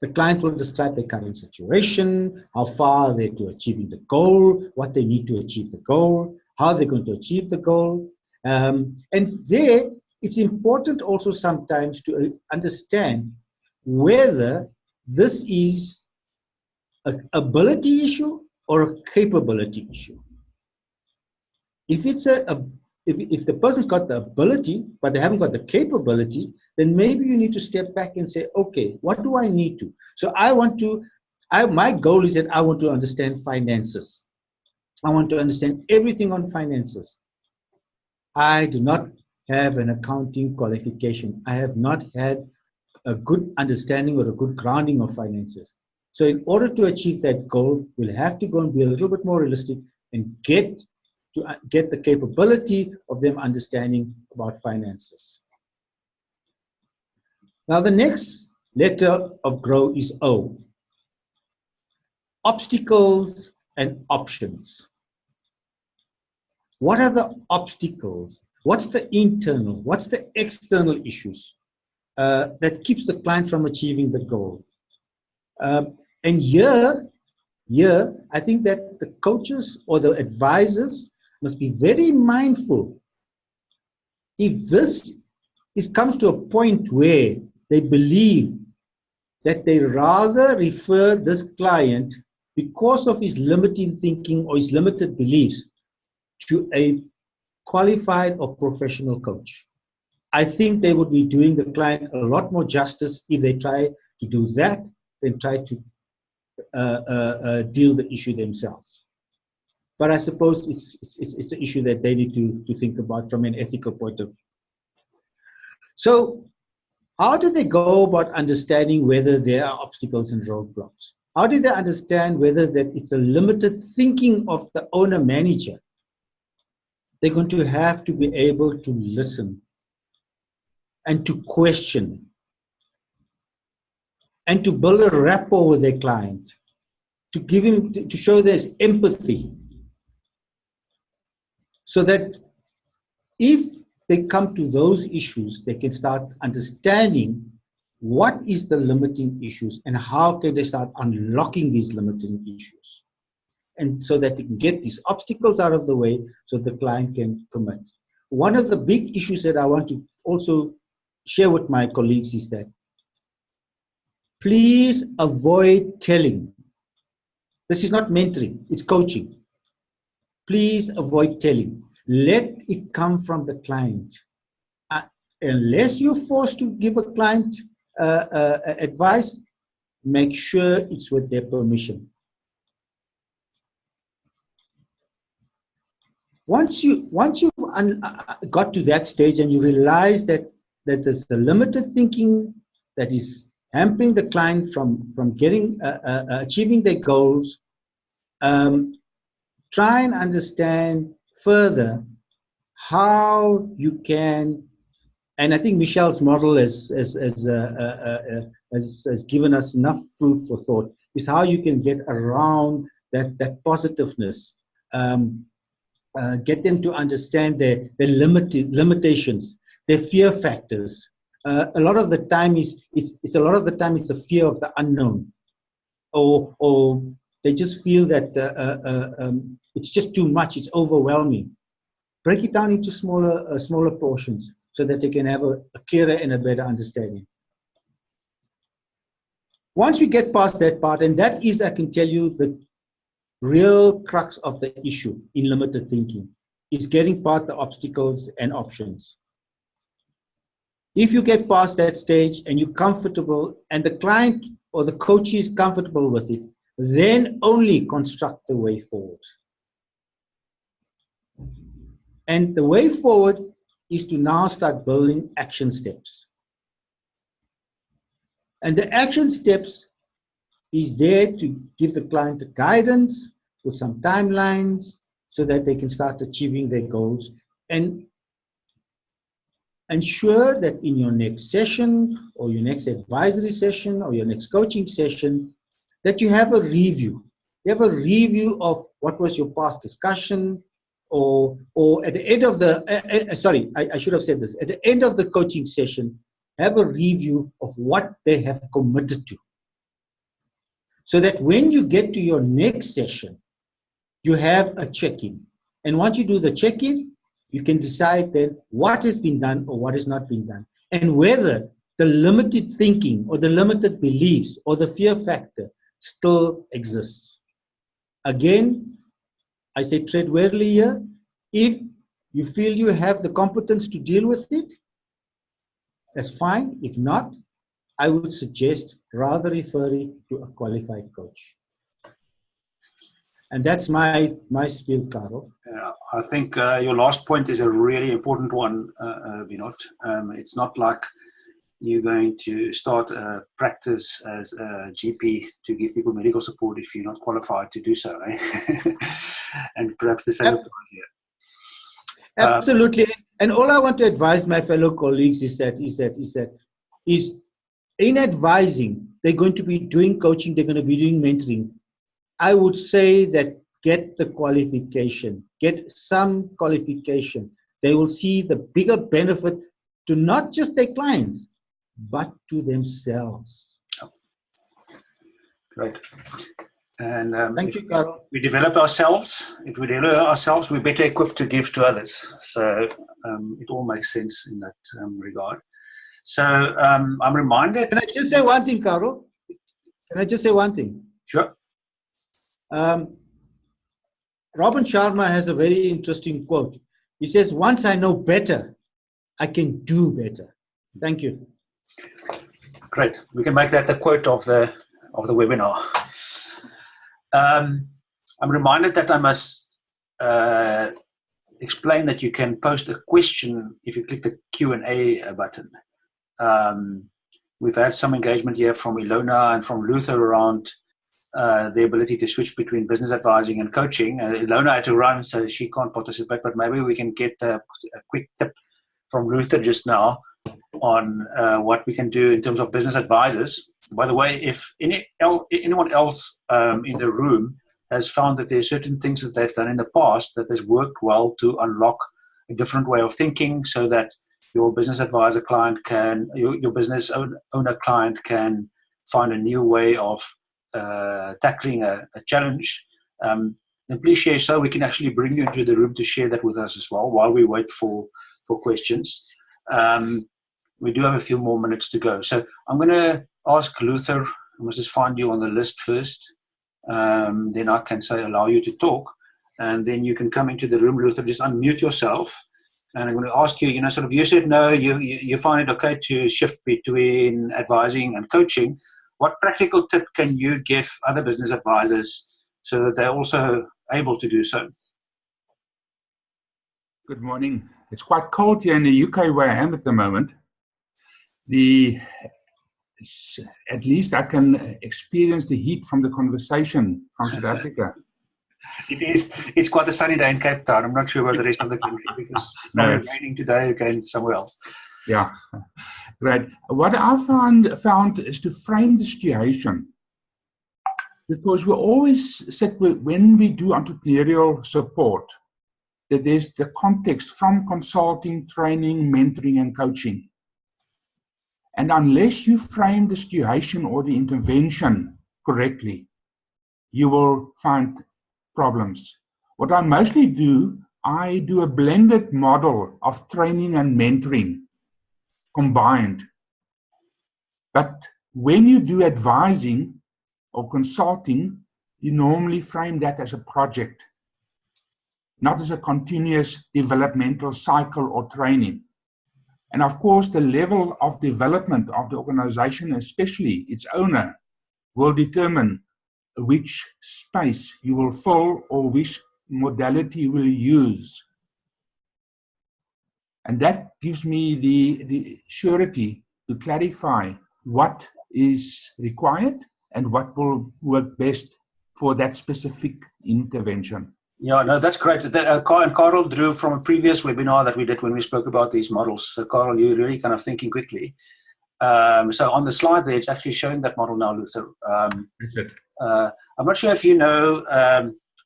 The client will describe their current situation, how far they're to achieving the goal, what they need to achieve the goal, how they're going to achieve the goal. And there, it's important also sometimes to understand whether this is an ability issue or a capability issue. If it's if the person's got the ability, but they haven't got the capability, then maybe you need to step back and say, okay, what do I need to? So my goal is that I want to understand finances. I want to understand everything on finances. I do not have an accounting qualification. I have not had a good understanding or a good grounding of finances. So in order to achieve that goal, we'll have to go and be a little bit more realistic and get the capability of them understanding about finances. Now the next letter of GROW is O. Obstacles and options. What are the obstacles? What's the internal? What's the external issues that keeps the client from achieving the goal? And here, I think that the coaches or the advisors must be very mindful. If this comes to a point where they believe that they rather refer this client because of his limiting thinking or his limited beliefs to a qualified or professional coach, I think they would be doing the client a lot more justice if they try to do that than try to deal the issue themselves. But I suppose it's an issue that they need to think about from an ethical point of view. So how do they go about understanding whether there are obstacles and roadblocks? How do they understand whether that it's a limited thinking of the owner-manager? They're going to have to be able to listen and to question and to build a rapport with their client, to give him, to show there's empathy, so that if they come to those issues, they can start understanding what is the limiting issues and how can they start unlocking these limiting issues. And so that they can get these obstacles out of the way so the client can commit. One of the big issues that I want to also share with my colleagues is that please avoid telling. This is not mentoring, it's coaching. Please avoid telling. Let it come from the client. Unless you're forced to give a client advice, make sure it's with their permission. Once you've got to that stage and you realize that there's the limited thinking that is hampering the client from getting achieving their goals, try and understand further how you can, and I think Michelle's model has given us enough food for thought, is how you can get around that positiveness. Get them to understand their limitations, their fear factors. A lot of the time it's a fear of the unknown, or they just feel that it's just too much, it's overwhelming. Break it down into smaller portions so that they can have a clearer and a better understanding. Once we get past that part, and that is, I can tell you, the real crux of the issue in limited thinking, is getting past the obstacles and options. If you get past that stage and you're comfortable and the client or the coach is comfortable with it, then only construct the way forward. And the way forward is to now start building action steps. And the action steps is there to give the client the guidance with some timelines so that they can start achieving their goals, and ensure that in your next session or your next advisory session or your next coaching session that you have a review. You have a review of what was your past discussion, or at the end of the, I should have said this, at the end of the coaching session, have a review of what they have committed to. So that when you get to your next session, you have a check-in. And once you do the check-in, you can decide then what has been done or what has not been done, and whether the limited thinking or the limited beliefs or the fear factor still exists. Again, I say tread warily here. If You feel you have the competence to deal with it? That's fine. If not, I would suggest rather referring to a qualified coach. And that's my spiel, Carol. Yeah, I think your last point is a really important one, Vinod. It's not like you're going to start a practice as a GP to give people medical support if you're not qualified to do so. Eh? And perhaps the same applies here. Absolutely. And all I want to advise my fellow colleagues is in advising, they're going to be doing coaching, they're going to be doing mentoring. I would say that get the qualification, get some qualification. They will see the bigger benefit to not just their clients, but to themselves. Great. And thank you, Carol. We develop ourselves. If we develop ourselves, we're better equipped to give to others. So it all makes sense in that regard. So I'm reminded. Can I just say one thing, Carol? Can I just say one thing? Sure. Robin Sharma has a very interesting quote. He says, "Once I know better, I can do better." Thank you. Great. We can make that the quote of the webinar. I'm reminded that I must explain that you can post a question if you click the Q&A button. We've had some engagement here from Ilona and from Luther around the ability to switch between business advising and coaching. Ilona had to run, so she can't participate, but maybe we can get a quick tip from Luther just now on what we can do in terms of business advisors. By the way, if anyone else in the room has found that there are certain things that they've done in the past that has worked well to unlock a different way of thinking so that your business advisor client can, your business owner client can find a new way of tackling a challenge, then please share so we can actually bring you into the room to share that with us as well while we wait for questions. We do have a few more minutes to go. So I'm going to ask Luther, I must just find you on the list first. Then I can say allow you to talk. And then you can come into the room, Luther, just unmute yourself. And I'm going to ask you, sort of, you said no, you find it okay to shift between advising and coaching. What practical tip can you give other business advisors so that they're also able to do so? Good morning. It's quite cold here in the UK where I am at the moment. At least I can experience the heat from the conversation from South Africa. It's quite a sunny day in Cape Town. I'm not sure about the rest of the country because it's raining today again somewhere else. Yeah, right. What I found is to frame the situation, because we always said when we do entrepreneurial support that there's the context from consulting, training, mentoring, and coaching. And unless you frame the situation or the intervention correctly, you will find problems. What I mostly do, I do a blended model of training and mentoring combined. But when you do advising or consulting, you normally frame that as a project, not as a continuous developmental cycle or training. And of course, the level of development of the organization, especially its owner, will determine which space you will fill or which modality you will use. And that gives me the surety to clarify what is required and what will work best for that specific intervention. Yeah, no, that's great. Carl drew from a previous webinar that we did when we spoke about these models. So, Carl, you're really kind of thinking quickly. So on the slide there, it's actually showing that model now, Luther. That's it. I'm not sure if you know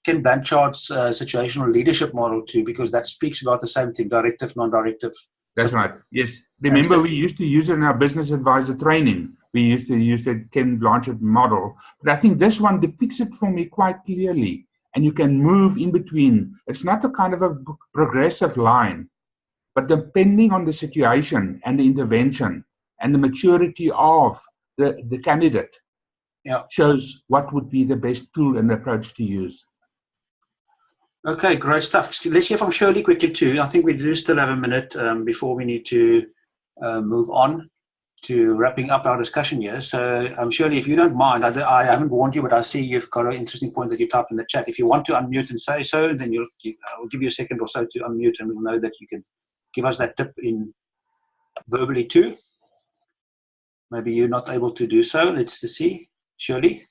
Ken Blanchard's situational leadership model too, because that speaks about the same thing, directive, non-directive. That's right. Yes. Remember, we used to use it in our business advisor training. We used to use the Ken Blanchard model. But I think this one depicts it for me quite clearly. And you can move in between. It's not a kind of a progressive line, but depending on the situation and the intervention and the maturity of the candidate, shows what would be the best tool and approach to use. Okay, great stuff. Let's hear from Shirley quickly too. I think we do still have a minute before we need to move on to wrapping up our discussion here. So Shirley, if you don't mind, I haven't warned you, but I see you've got an interesting point that you typed in the chat. If you want to unmute and say so, then I'll give you a second or so to unmute, and we'll know that you can give us that tip in verbally too. Maybe you're not able to do so. Let's just see. Shirley,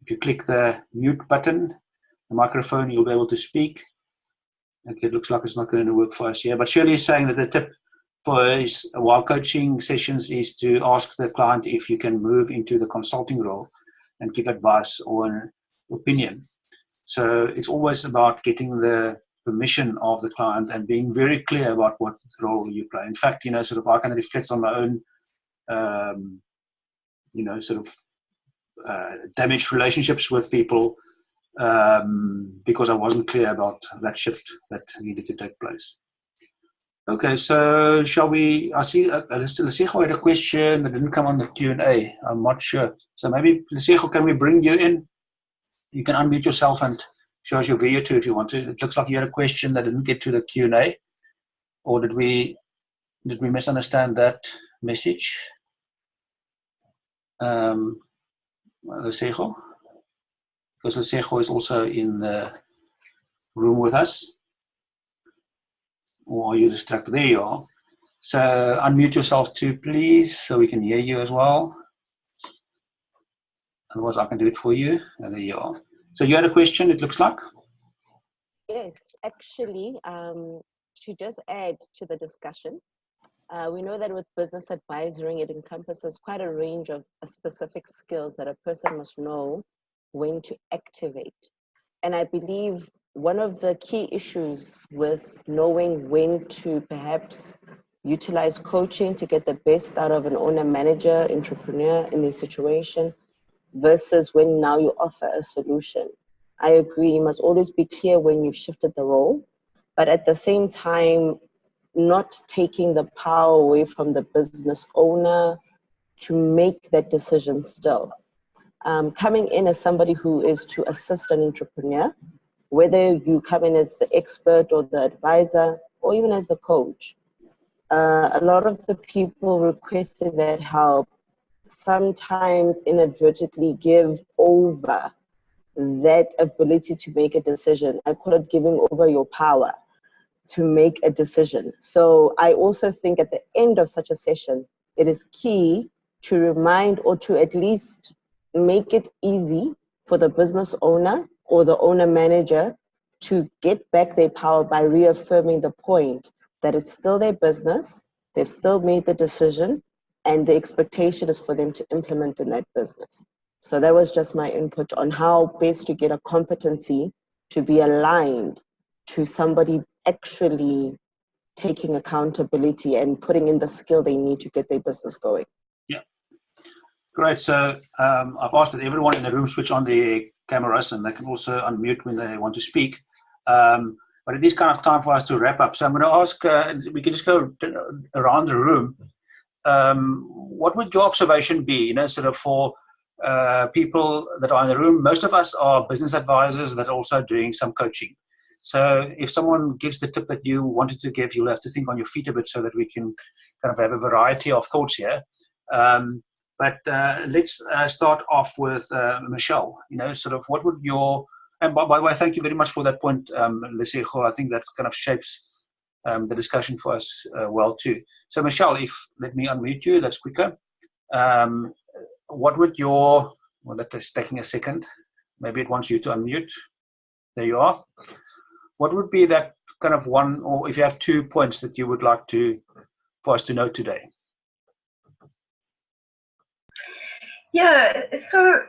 if you click the mute button, the microphone, you'll be able to speak. Okay, it looks like it's not going to work for us here. But Shirley is saying that the tip for his while coaching sessions is to ask the client if you can move into the consulting role and give advice or an opinion. So it's always about getting the permission of the client and being very clear about what role you play. In fact, sort of I can reflect on my own, damaged relationships with people because I wasn't clear about that shift that needed to take place. Okay, so shall we? I see Lesego had a question that didn't come on the Q&A. I'm not sure. So maybe, Lesego, can we bring you in? You can unmute yourself and show us your video too if you want to. It looks like you had a question that didn't get to the Q&A. Or did we misunderstand that message? Lesego? Because Lesego is also in the room with us. Or are you distracted? There you are. So unmute yourself too, please, so we can hear you as well. Otherwise, I can do it for you. And there you are. So you had a question, it looks like? Yes, actually, to just add to the discussion, we know that with business advisory, it encompasses quite a range of specific skills that a person must know when to activate. And I believe one of the key issues with knowing when to perhaps utilize coaching to get the best out of an owner, manager, entrepreneur in this situation versus when now you offer a solution. I agree, you must always be clear when you've shifted the role, but at the same time, not taking the power away from the business owner to make that decision still. Coming in as somebody who is to assist an entrepreneur, whether you come in as the expert or the advisor or even as the coach, a lot of the people requesting that help sometimes inadvertently give over that ability to make a decision. I call it giving over your power to make a decision. So I also think at the end of such a session, it is key to remind or to at least make it easy for the business owner or the owner manager to get back their power by reaffirming the point that it's still their business, they've still made the decision, and the expectation is for them to implement in that business. So that was just my input on how best to get a competency to be aligned to somebody actually taking accountability and putting in the skill they need to get their business going. Yeah. Great. So I've asked that everyone in the room switch on their cameras and they can also unmute when they want to speak. But it is kind of time for us to wrap up. So I'm going to ask, we can just go around the room. What would your observation be, sort of for people that are in the room? Most of us are business advisors that are also doing some coaching. So if someone gives the tip that you wanted to give, you'll have to think on your feet a bit so that we can kind of have a variety of thoughts here. But let's start off with Michelle. Sort of what would your, and by the way, thank you very much for that point, Lesego. I think that kind of shapes the discussion for us well too. So Michelle, let me unmute you, that's quicker. What would your, well, that is taking a second. Maybe it wants you to unmute. There you are. What would be that kind of one, or if you have 2 points that you would like for us to know today? Yeah, so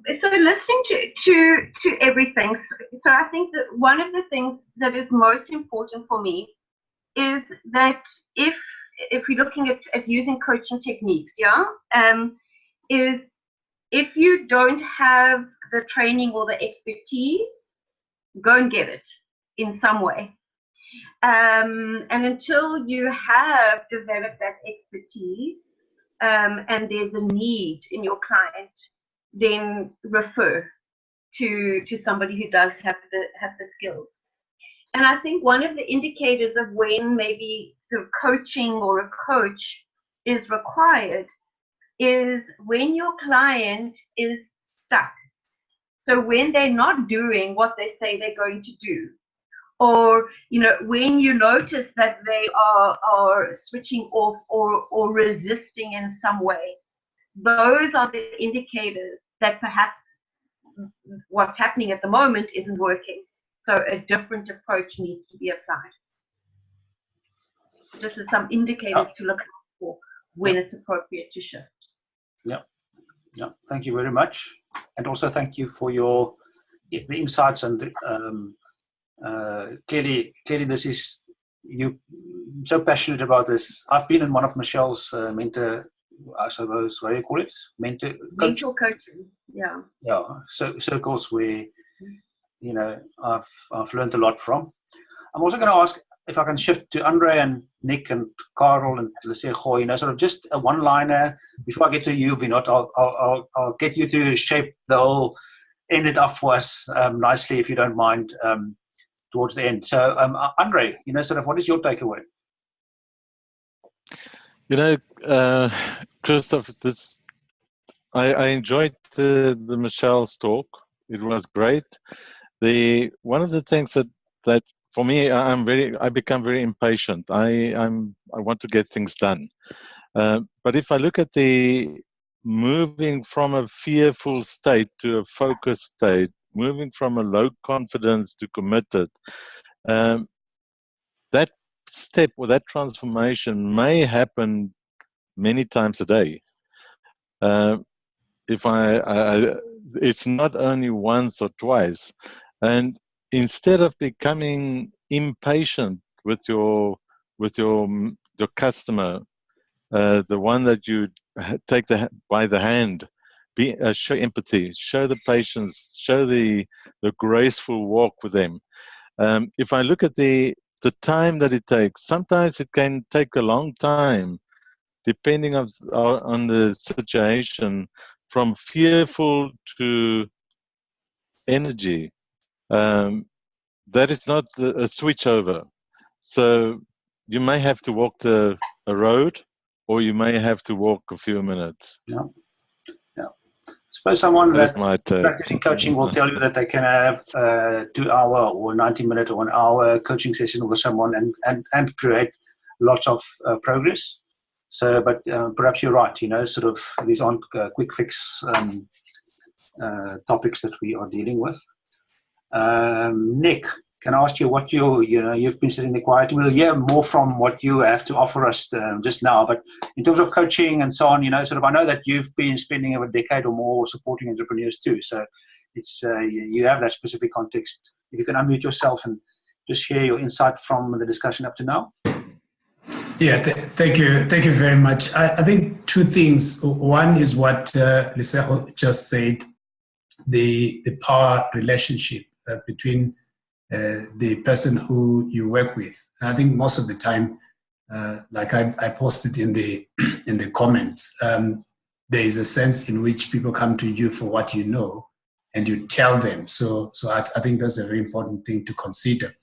listening to everything. So I think that one of the things that is most important for me is that if we're looking at using coaching techniques, is if you don't have the training or the expertise, go and get it in some way. And until you have developed that expertise, and there's a need in your client, then refer to somebody who does have the skills. And I think one of the indicators of when maybe sort of coaching or a coach is required is when your client is stuck. So when they're not doing what they say they're going to do, or when you notice that they are switching off or resisting in some way, those are the indicators that perhaps what's happening at the moment isn't working. So a different approach needs to be applied. Just as some indicators to look out for when it's appropriate to shift. Yeah. Thank you very much, and also thank you for the insights and clearly this is you so passionate about this. I've been in one of Michelle's mentor, I suppose, what do you call it? Mentor coaching. Yeah. Yeah. So circles where I've learned a lot from. I'm also going to ask if I can shift to Andre and Nick and Carl and Lesego, sort of just a one-liner before I get to you, Vinod. I'll get you to shape the whole, end it off for us nicely, if you don't mind, towards the end. So, Andre, sort of what is your takeaway? Christoph, I enjoyed the Michelle's talk. It was great. One of the things that for me, I become very impatient. I want to get things done. But if I look at the moving from a fearful state to a focused state, moving from a low confidence to committed, that step or that transformation may happen many times a day. It's not only once or twice. And instead of becoming impatient with your customer, the one that you take by the hand, show empathy, show the patience, show the graceful walk with them. If I look at the time that it takes, sometimes it can take a long time, depending on the situation, from fearful to energy. That is not a switch over. So you may have to walk a road, or you may have to walk a few minutes. Yeah. I suppose someone that's practicing coaching will tell you that they can have a 2-hour or 90-minute or 1-hour coaching session with someone and create lots of progress. So, but perhaps you're right, sort of these aren't quick fix topics that we are dealing with. Nick, can I ask you what you've been sitting there quiet? We'll hear more from what you have to offer us just now, but in terms of coaching and so on, sort of, I know that you've been spending a decade or more supporting entrepreneurs too. So it's you have that specific context. If you can unmute yourself and just share your insight from the discussion up to now. Yeah, thank you very much. I think two things. One is what Lesego just said, the power relationship between the person who you work with. And I think most of the time, like I posted in the comments, there is a sense in which people come to you for what you know, and you tell them. So I think that's a very important thing to consider.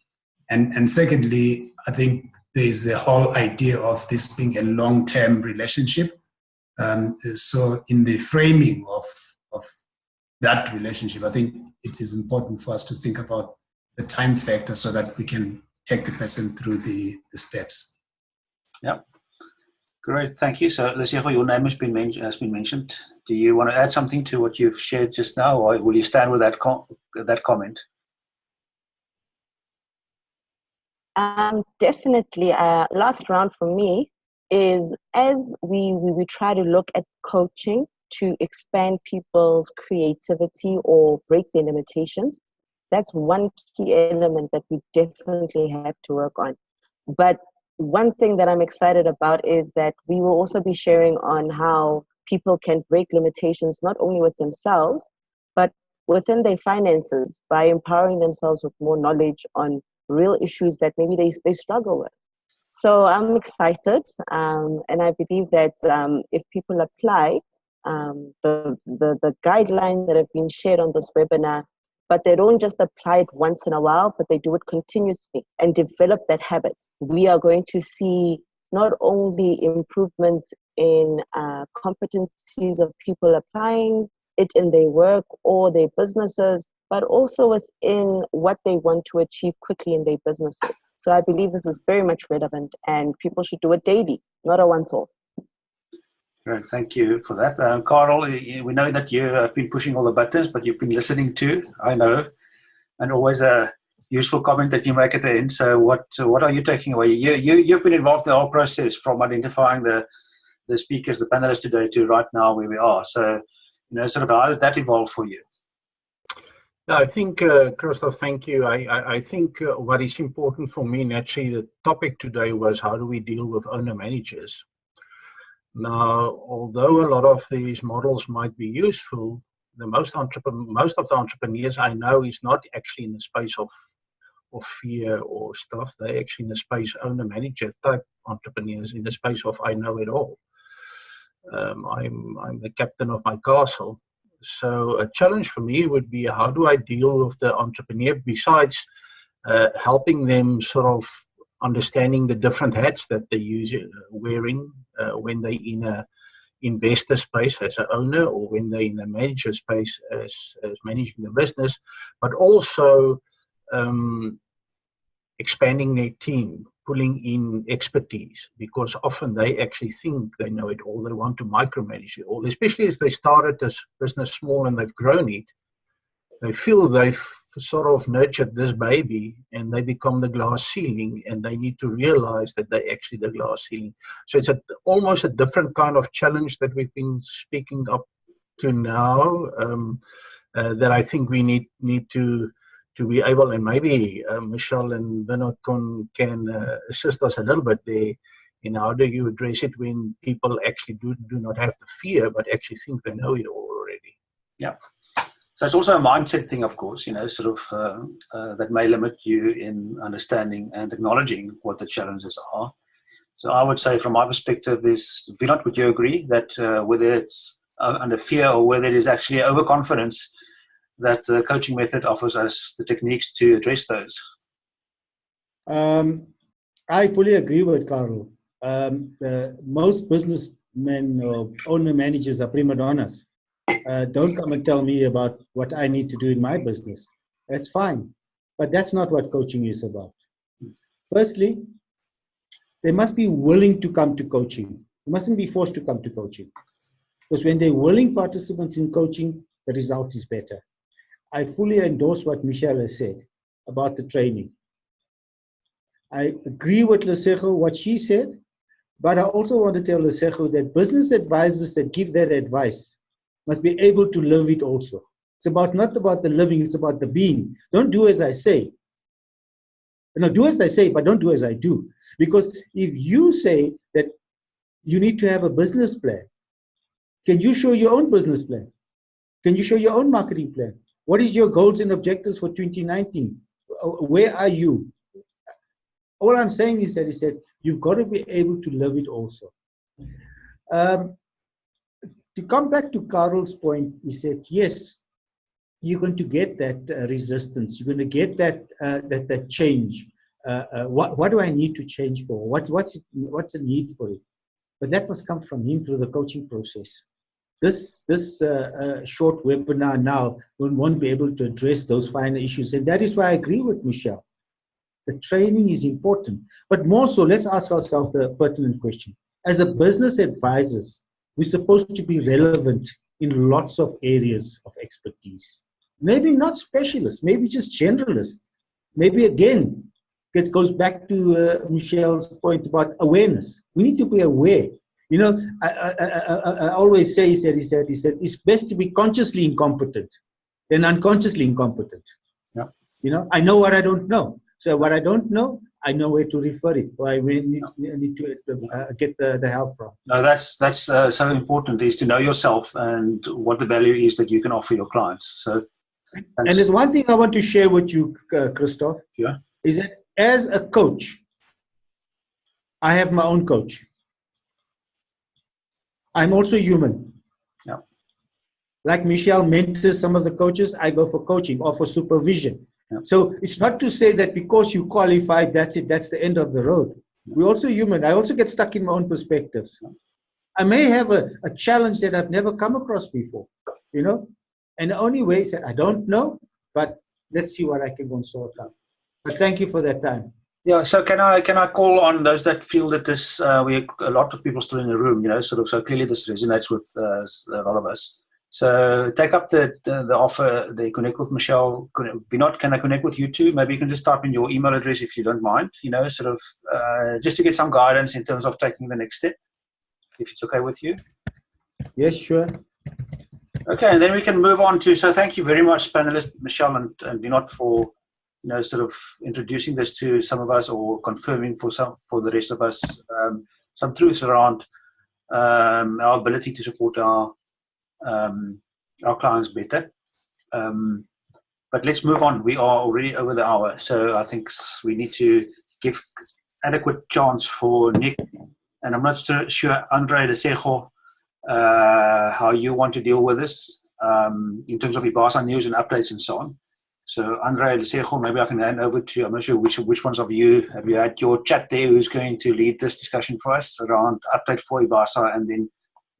And secondly, I think there is the whole idea of this being a long-term relationship. So in the framing of that relationship, I think it is important for us to think about the time factor so that we can take the person through the steps. Yeah, great, thank you. So, Lesego, your name has been mentioned. Do you want to add something to what you've shared just now, or will you stand with that comment? Definitely. Last round for me is, as we try to look at coaching to expand people's creativity or break their limitations, that's one key element that we definitely have to work on. But one thing that I'm excited about is that we will also be sharing on how people can break limitations not only with themselves, but within their finances by empowering themselves with more knowledge on real issues that maybe they struggle with. So I'm excited, and I believe that if people apply the guidelines that have been shared on this webinar, but they don't just apply it once in a while, but they do it continuously and develop that habit. We are going to see not only improvements in competencies of people applying it in their work or their businesses, but also within what they want to achieve quickly in their businesses. So I believe this is very much relevant, and people should do it daily, not a once-off. Great, thank you for that. Carl, we know that you have been pushing all the buttons, but you've been listening too, I know, and always a useful comment that you make at the end. So what are you taking away? You've been involved in the whole process from identifying the speakers, the panelists today to right now where we are. So, sort of how did that evolve for you? No, I think, Christoph, thank you. I think what is important for me, naturally, the topic today was how do we deal with owner-managers? Now, although a lot of these models might be useful, most of the entrepreneurs I know is not actually in the space of fear or stuff. They're actually in the space owner-manager type entrepreneurs, in the space of I know it all. I'm the captain of my castle. So a challenge for me would be, how do I deal with the entrepreneur besides helping them sort of understanding the different hats that they use wearing when they're in a investor space as an owner, or when they're in a manager space as managing the business, but also expanding their team, pulling in expertise, because often they actually think they know it all. They want to micromanage it all, especially as they started this business small and they've grown it. They feel they've sort of nurtured this baby and they become the glass ceiling, and they need to realize that they're actually the glass ceiling. So it's almost a different kind of challenge that we've been speaking up to now, that I think we need to be able, and maybe Michelle and Bernard can assist us a little bit there in how do you address it when people actually do not have the fear, but actually think they know it all already. Yeah. So it's also a mindset thing, of course, sort of that may limit you in understanding and acknowledging what the challenges are. So I would say, from my perspective, Vinod, would you agree that whether it's under fear or whether it is actually overconfidence, that the coaching method offers us the techniques to address those? I fully agree with Carl. Most businessmen or owner managers are prima donnas. Don't come and tell me about what I need to do in my business. That's fine. But that's not what coaching is about. Firstly, they must be willing to come to coaching. They mustn't be forced to come to coaching. Because when they're willing participants in coaching, the result is better. I fully endorse what Michelle has said about the training. I agree with Lesego, what she said, but I also want to tell Lesego that business advisors that give that advice must be able to live it also. It's not about the living, it's about the being. Don't do as I say. No, do as I say, but don't do as I do. Because if you say that you need to have a business plan, can you show your own business plan? Can you show your own marketing plan? What is your goals and objectives for 2019? Where are you? All I'm saying is that you've got to be able to live it also. To come back to Carl's point, he said, yes, you're going to get that resistance. You're going to get that change. What do I need to change for? What's the need for it? But that must come from him through the coaching process. This short webinar now won't be able to address those finer issues. And that is why I agree with Michelle. The training is important. But more so, let's ask ourselves the pertinent question. As a business advisors, we're supposed to be relevant in lots of areas of expertise. Maybe not specialists, maybe just generalists. Maybe again, it goes back to Michelle's point about awareness. We need to be aware. I always say, he said, it's best to be consciously incompetent than unconsciously incompetent. Yeah. I know what I don't know. So what I don't know, I know where to refer it. I need to get the help from. No, that's so important, is to know yourself and what the value is that you can offer your clients. So, and there's one thing I want to share with you, Christoph. Yeah. Is that as a coach, I have my own coach. I'm also human. Yeah. Like Michelle mentors some of the coaches, I go for coaching or for supervision. Yeah. So it's not to say that because you qualify, that's it, that's the end of the road. We're also human. I also get stuck in my own perspectives. I may have a challenge that I've never come across before, you know, and the only way is that I don't know, but let's see what I can go and sort out. But thank you for that time. Yeah, so can I call on those that feel that this we a lot of people still in the room, you know, sort of, so clearly this resonates with a lot of us. So take up the offer, they connect with Michelle. Vinod, can I connect with you too? Maybe you can just type in your email address if you don't mind, you know, sort of just to get some guidance in terms of taking the next step, if it's okay with you. Yes, sure. Okay, and then we can move on to, so thank you very much, panelists, Michelle and Vinod, for, you know, sort of introducing this to some of us, or confirming for the rest of us some truths around our ability to support our clients better. But let's move on. We are already over the hour, so I think we need to give adequate chance for Nick, and I'm not sure, Andre Lesego, how you want to deal with this in terms of IBASA news and updates and so on. So Andre Lesego, maybe I can hand over to you. I'm not sure which ones of you, have you had your chat there, who's going to lead this discussion for us around update for IBASA, and then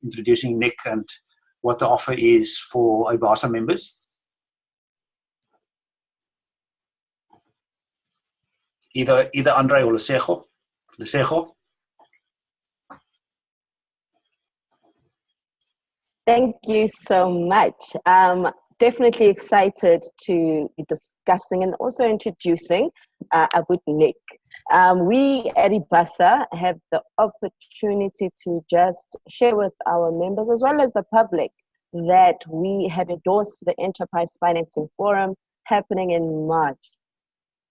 introducing Nick and what the offer is for IBASA members. Either Andre or Lesego. Thank you so much. Definitely excited to be discussing and also introducing about Nick. We at IBASA have the opportunity to just share with our members as well as the public that we have endorsed the Enterprise Financing Forum happening in March.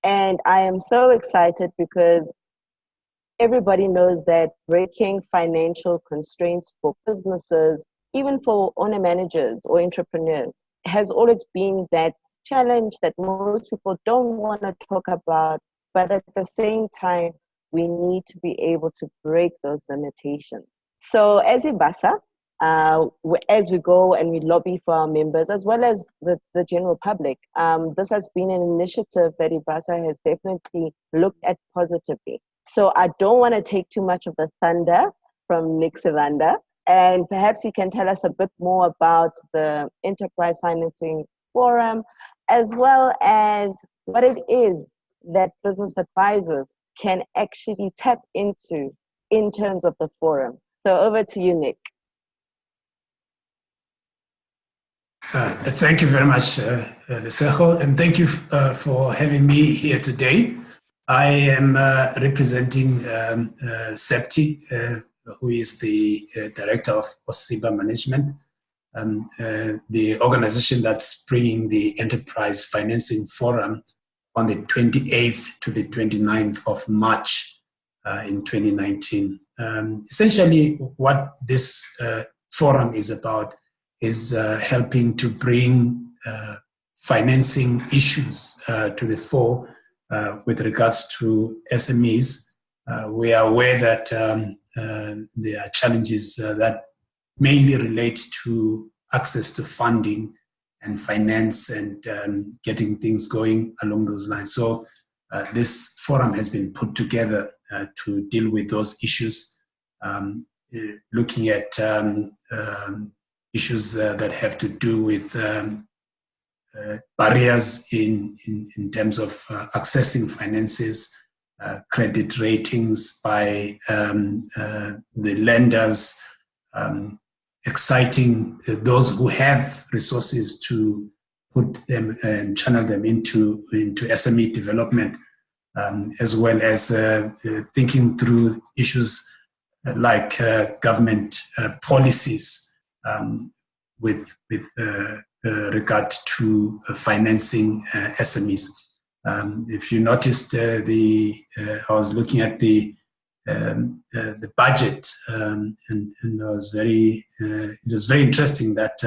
And I am so excited because everybody knows that breaking financial constraints for businesses, even for owner managers or entrepreneurs, has always been that challenge that most people don't want to talk about, but at the same time, we need to be able to break those limitations. So as IBASA, as we go and we lobby for our members, as well as the general public, this has been an initiative that IBASA has definitely looked at positively. So I don't want to take too much of the thunder from Nick Sivanda, and perhaps he can tell us a bit more about the Enterprise Financing Forum, as well as what it is that business advisors can actually tap into in terms of the forum. So over to you, Nick. Thank you very much, Lesego, and thank you for having me here today. I am representing SEPTI, who is the director of OSIBA Management, the organization that's bringing the Enterprise Financing Forum on the 28th to the 29th of March in 2019. Essentially, what this forum is about is helping to bring financing issues to the fore with regards to SMEs. We are aware that there are challenges that mainly relate to access to funding and finance and getting things going along those lines. So this forum has been put together to deal with those issues, looking at issues that have to do with barriers in terms of accessing finances, credit ratings by the lenders, exciting those who have resources to put them and channel them into SME development, as well as thinking through issues like government policies with regard to financing SMEs. If you noticed, I was looking at the budget, and it was very interesting that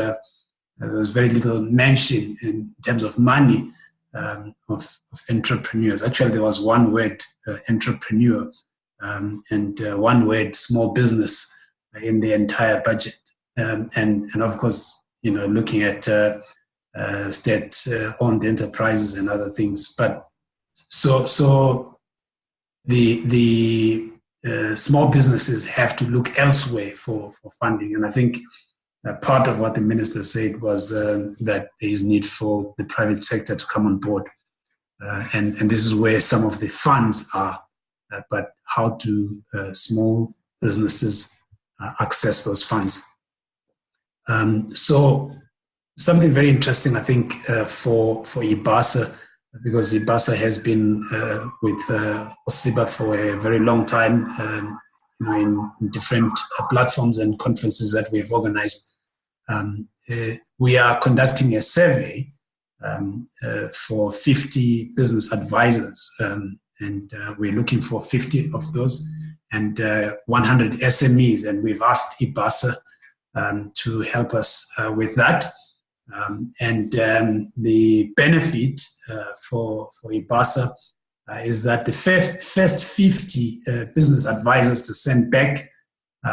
there was very little mention in terms of money of entrepreneurs. Actually, there was one word, entrepreneur, and one word, small business, in the entire budget. And of course, looking at state-owned enterprises and other things. But so the small businesses have to look elsewhere for funding, and I think part of what the minister said was that there is need for the private sector to come on board, and this is where some of the funds are. But how do small businesses access those funds? So something very interesting, I think, for IBASA, because IBASA has been with OSIBA for a very long time, in different platforms and conferences that we've organized. We are conducting a survey for 50 business advisors, and we're looking for 50 of those and 100 SMEs, and we've asked IBASA to help us with that. And the benefit for IBASA is that the first 50 business advisors to send back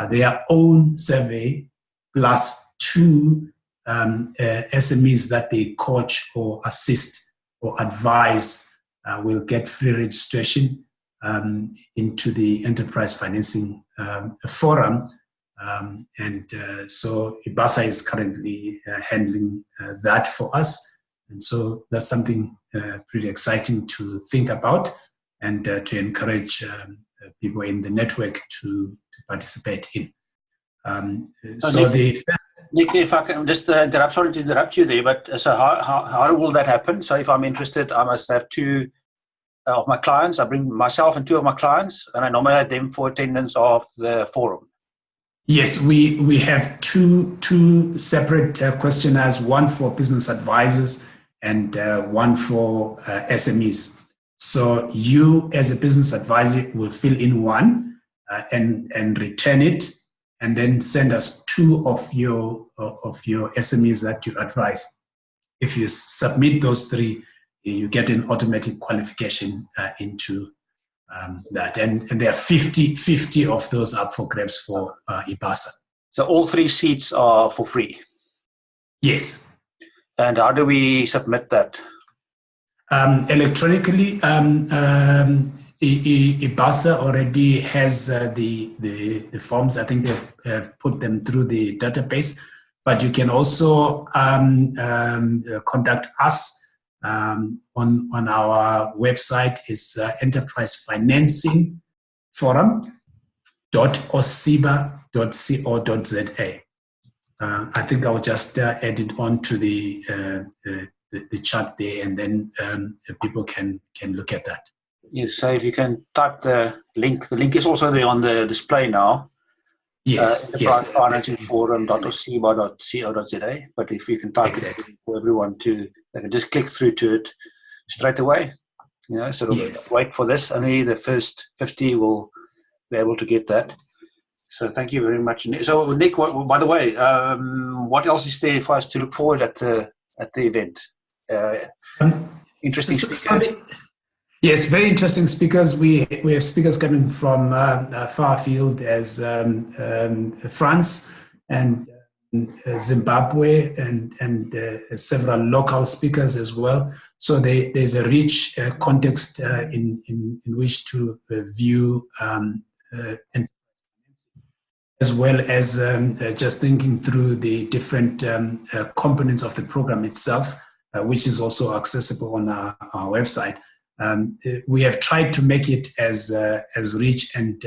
their own survey plus 2 SMEs that they coach or assist or advise will get free registration into the Enterprise Financing Forum. So IBASA is currently handling that for us. And so that's something pretty exciting to think about and to encourage people in the network to participate in. Nick, if I can just sorry to interrupt you there, but so how will that happen? So if I'm interested, I must have 2 of my clients. I bring myself and 2 of my clients, and I nominate them for attendance of the forum. Yes, we have two separate questionnaires, one for business advisors and one for SMEs. So you, as a business advisor, will fill in one and return it, and then send us 2 of your SMEs that you advise. If you submit those 3, you get an automatic qualification into that. And there are 50 of those up for grabs for IBASA. So all 3 seats are for free? Yes. And how do we submit that? Electronically. IBASA already has the forms. I think they've put them through the database, but you can also contact us on our website. Is Enterprise Financing Forum.osiba.co.za. I think I'll just add it on to the chat there, and then people can look at that. Yes, so if you can type the link is also there on the display now. Yes, Enterprise Financing Forum.osiba.co.za. But if you can type it for everyone they can just click through to it straight away. Sort of wait for this. Only the first 50 will be able to get that. So thank you very much. So Nick, by the way, what else is there for us to look forward at the event? Interesting speakers. Yes, very interesting speakers. We have speakers coming from far afield as France and Zimbabwe and several local speakers as well. So there's a rich context in which to view as well as just thinking through the different components of the program itself, which is also accessible on our website. We have tried to make it as rich and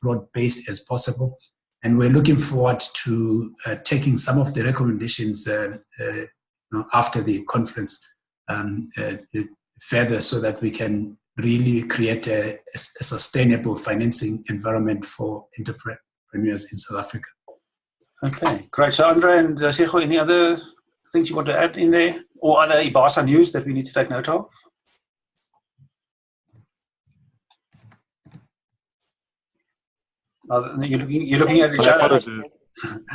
broad-based as possible, and we're looking forward to taking some of the recommendations after the conference further, so that we can really create a sustainable financing environment for entrepreneurs in South Africa. Okay, great. So Andre and Sego, any other things you want to add in there, or other IBASA news that we need to take note of? You're looking at each other.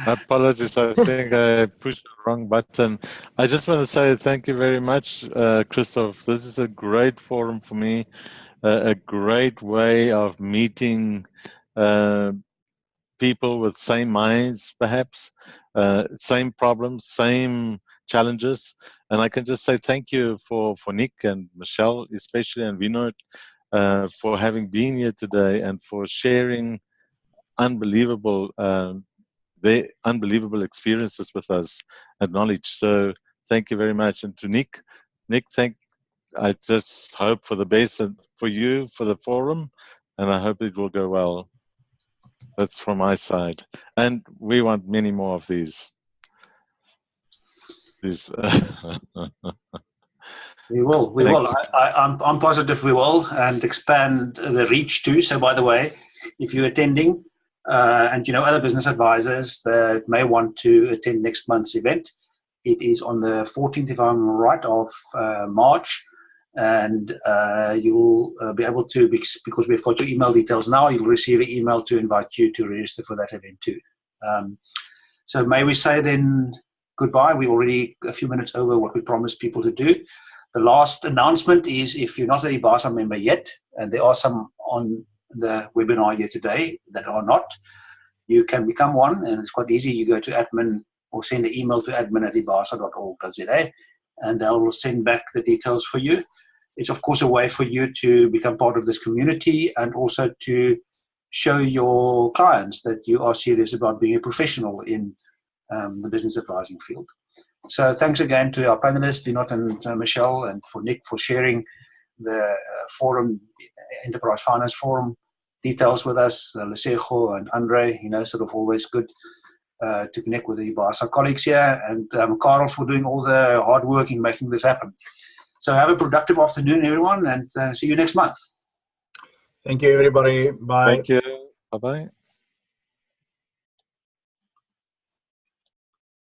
Apologies, I think I pushed the wrong button. I just want to say thank you very much, Christoph. This is a great forum for me, a great way of meeting people with same minds, perhaps, same problems, same challenges. And I can just say thank you for Nick and Michelle, especially, and Vinod, for having been here today and for sharing unbelievable their unbelievable experiences with us and knowledge. So thank you very much. And to Nick, I just hope for the best for you, for the forum, and I hope it will go well. That's from my side. And we want many more of these. We will. I'm positive we will, and expand the reach too. So, by the way, if you're attending, and you know other business advisors that may want to attend next month's event, it is on the 14th, if I'm right, of March, and you'll be able to, because we've got your email details now, you'll receive an email to invite you to register for that event too. So may we say then goodbye? We're already a few minutes over what we promised people to do. The last announcement is, if you're not an IBASA member yet, and there are some on the webinar here today that are not, you can become one, and it's quite easy. You go to admin or send an email to admin@ibasa.org.za, and they'll send back the details for you. It's of course a way for you to become part of this community, and also to show your clients that you are serious about being a professional in the business advising field. So thanks again to our panelists, Vinod and Michelle, and for Nick for sharing the forum, Enterprise Finance Forum details with us, Lesego and Andre, sort of always good to connect with the IBASA colleagues here, and Karel for doing all the hard work in making this happen. So have a productive afternoon, everyone, and see you next month. Thank you, everybody. Bye. Thank you. Bye-bye.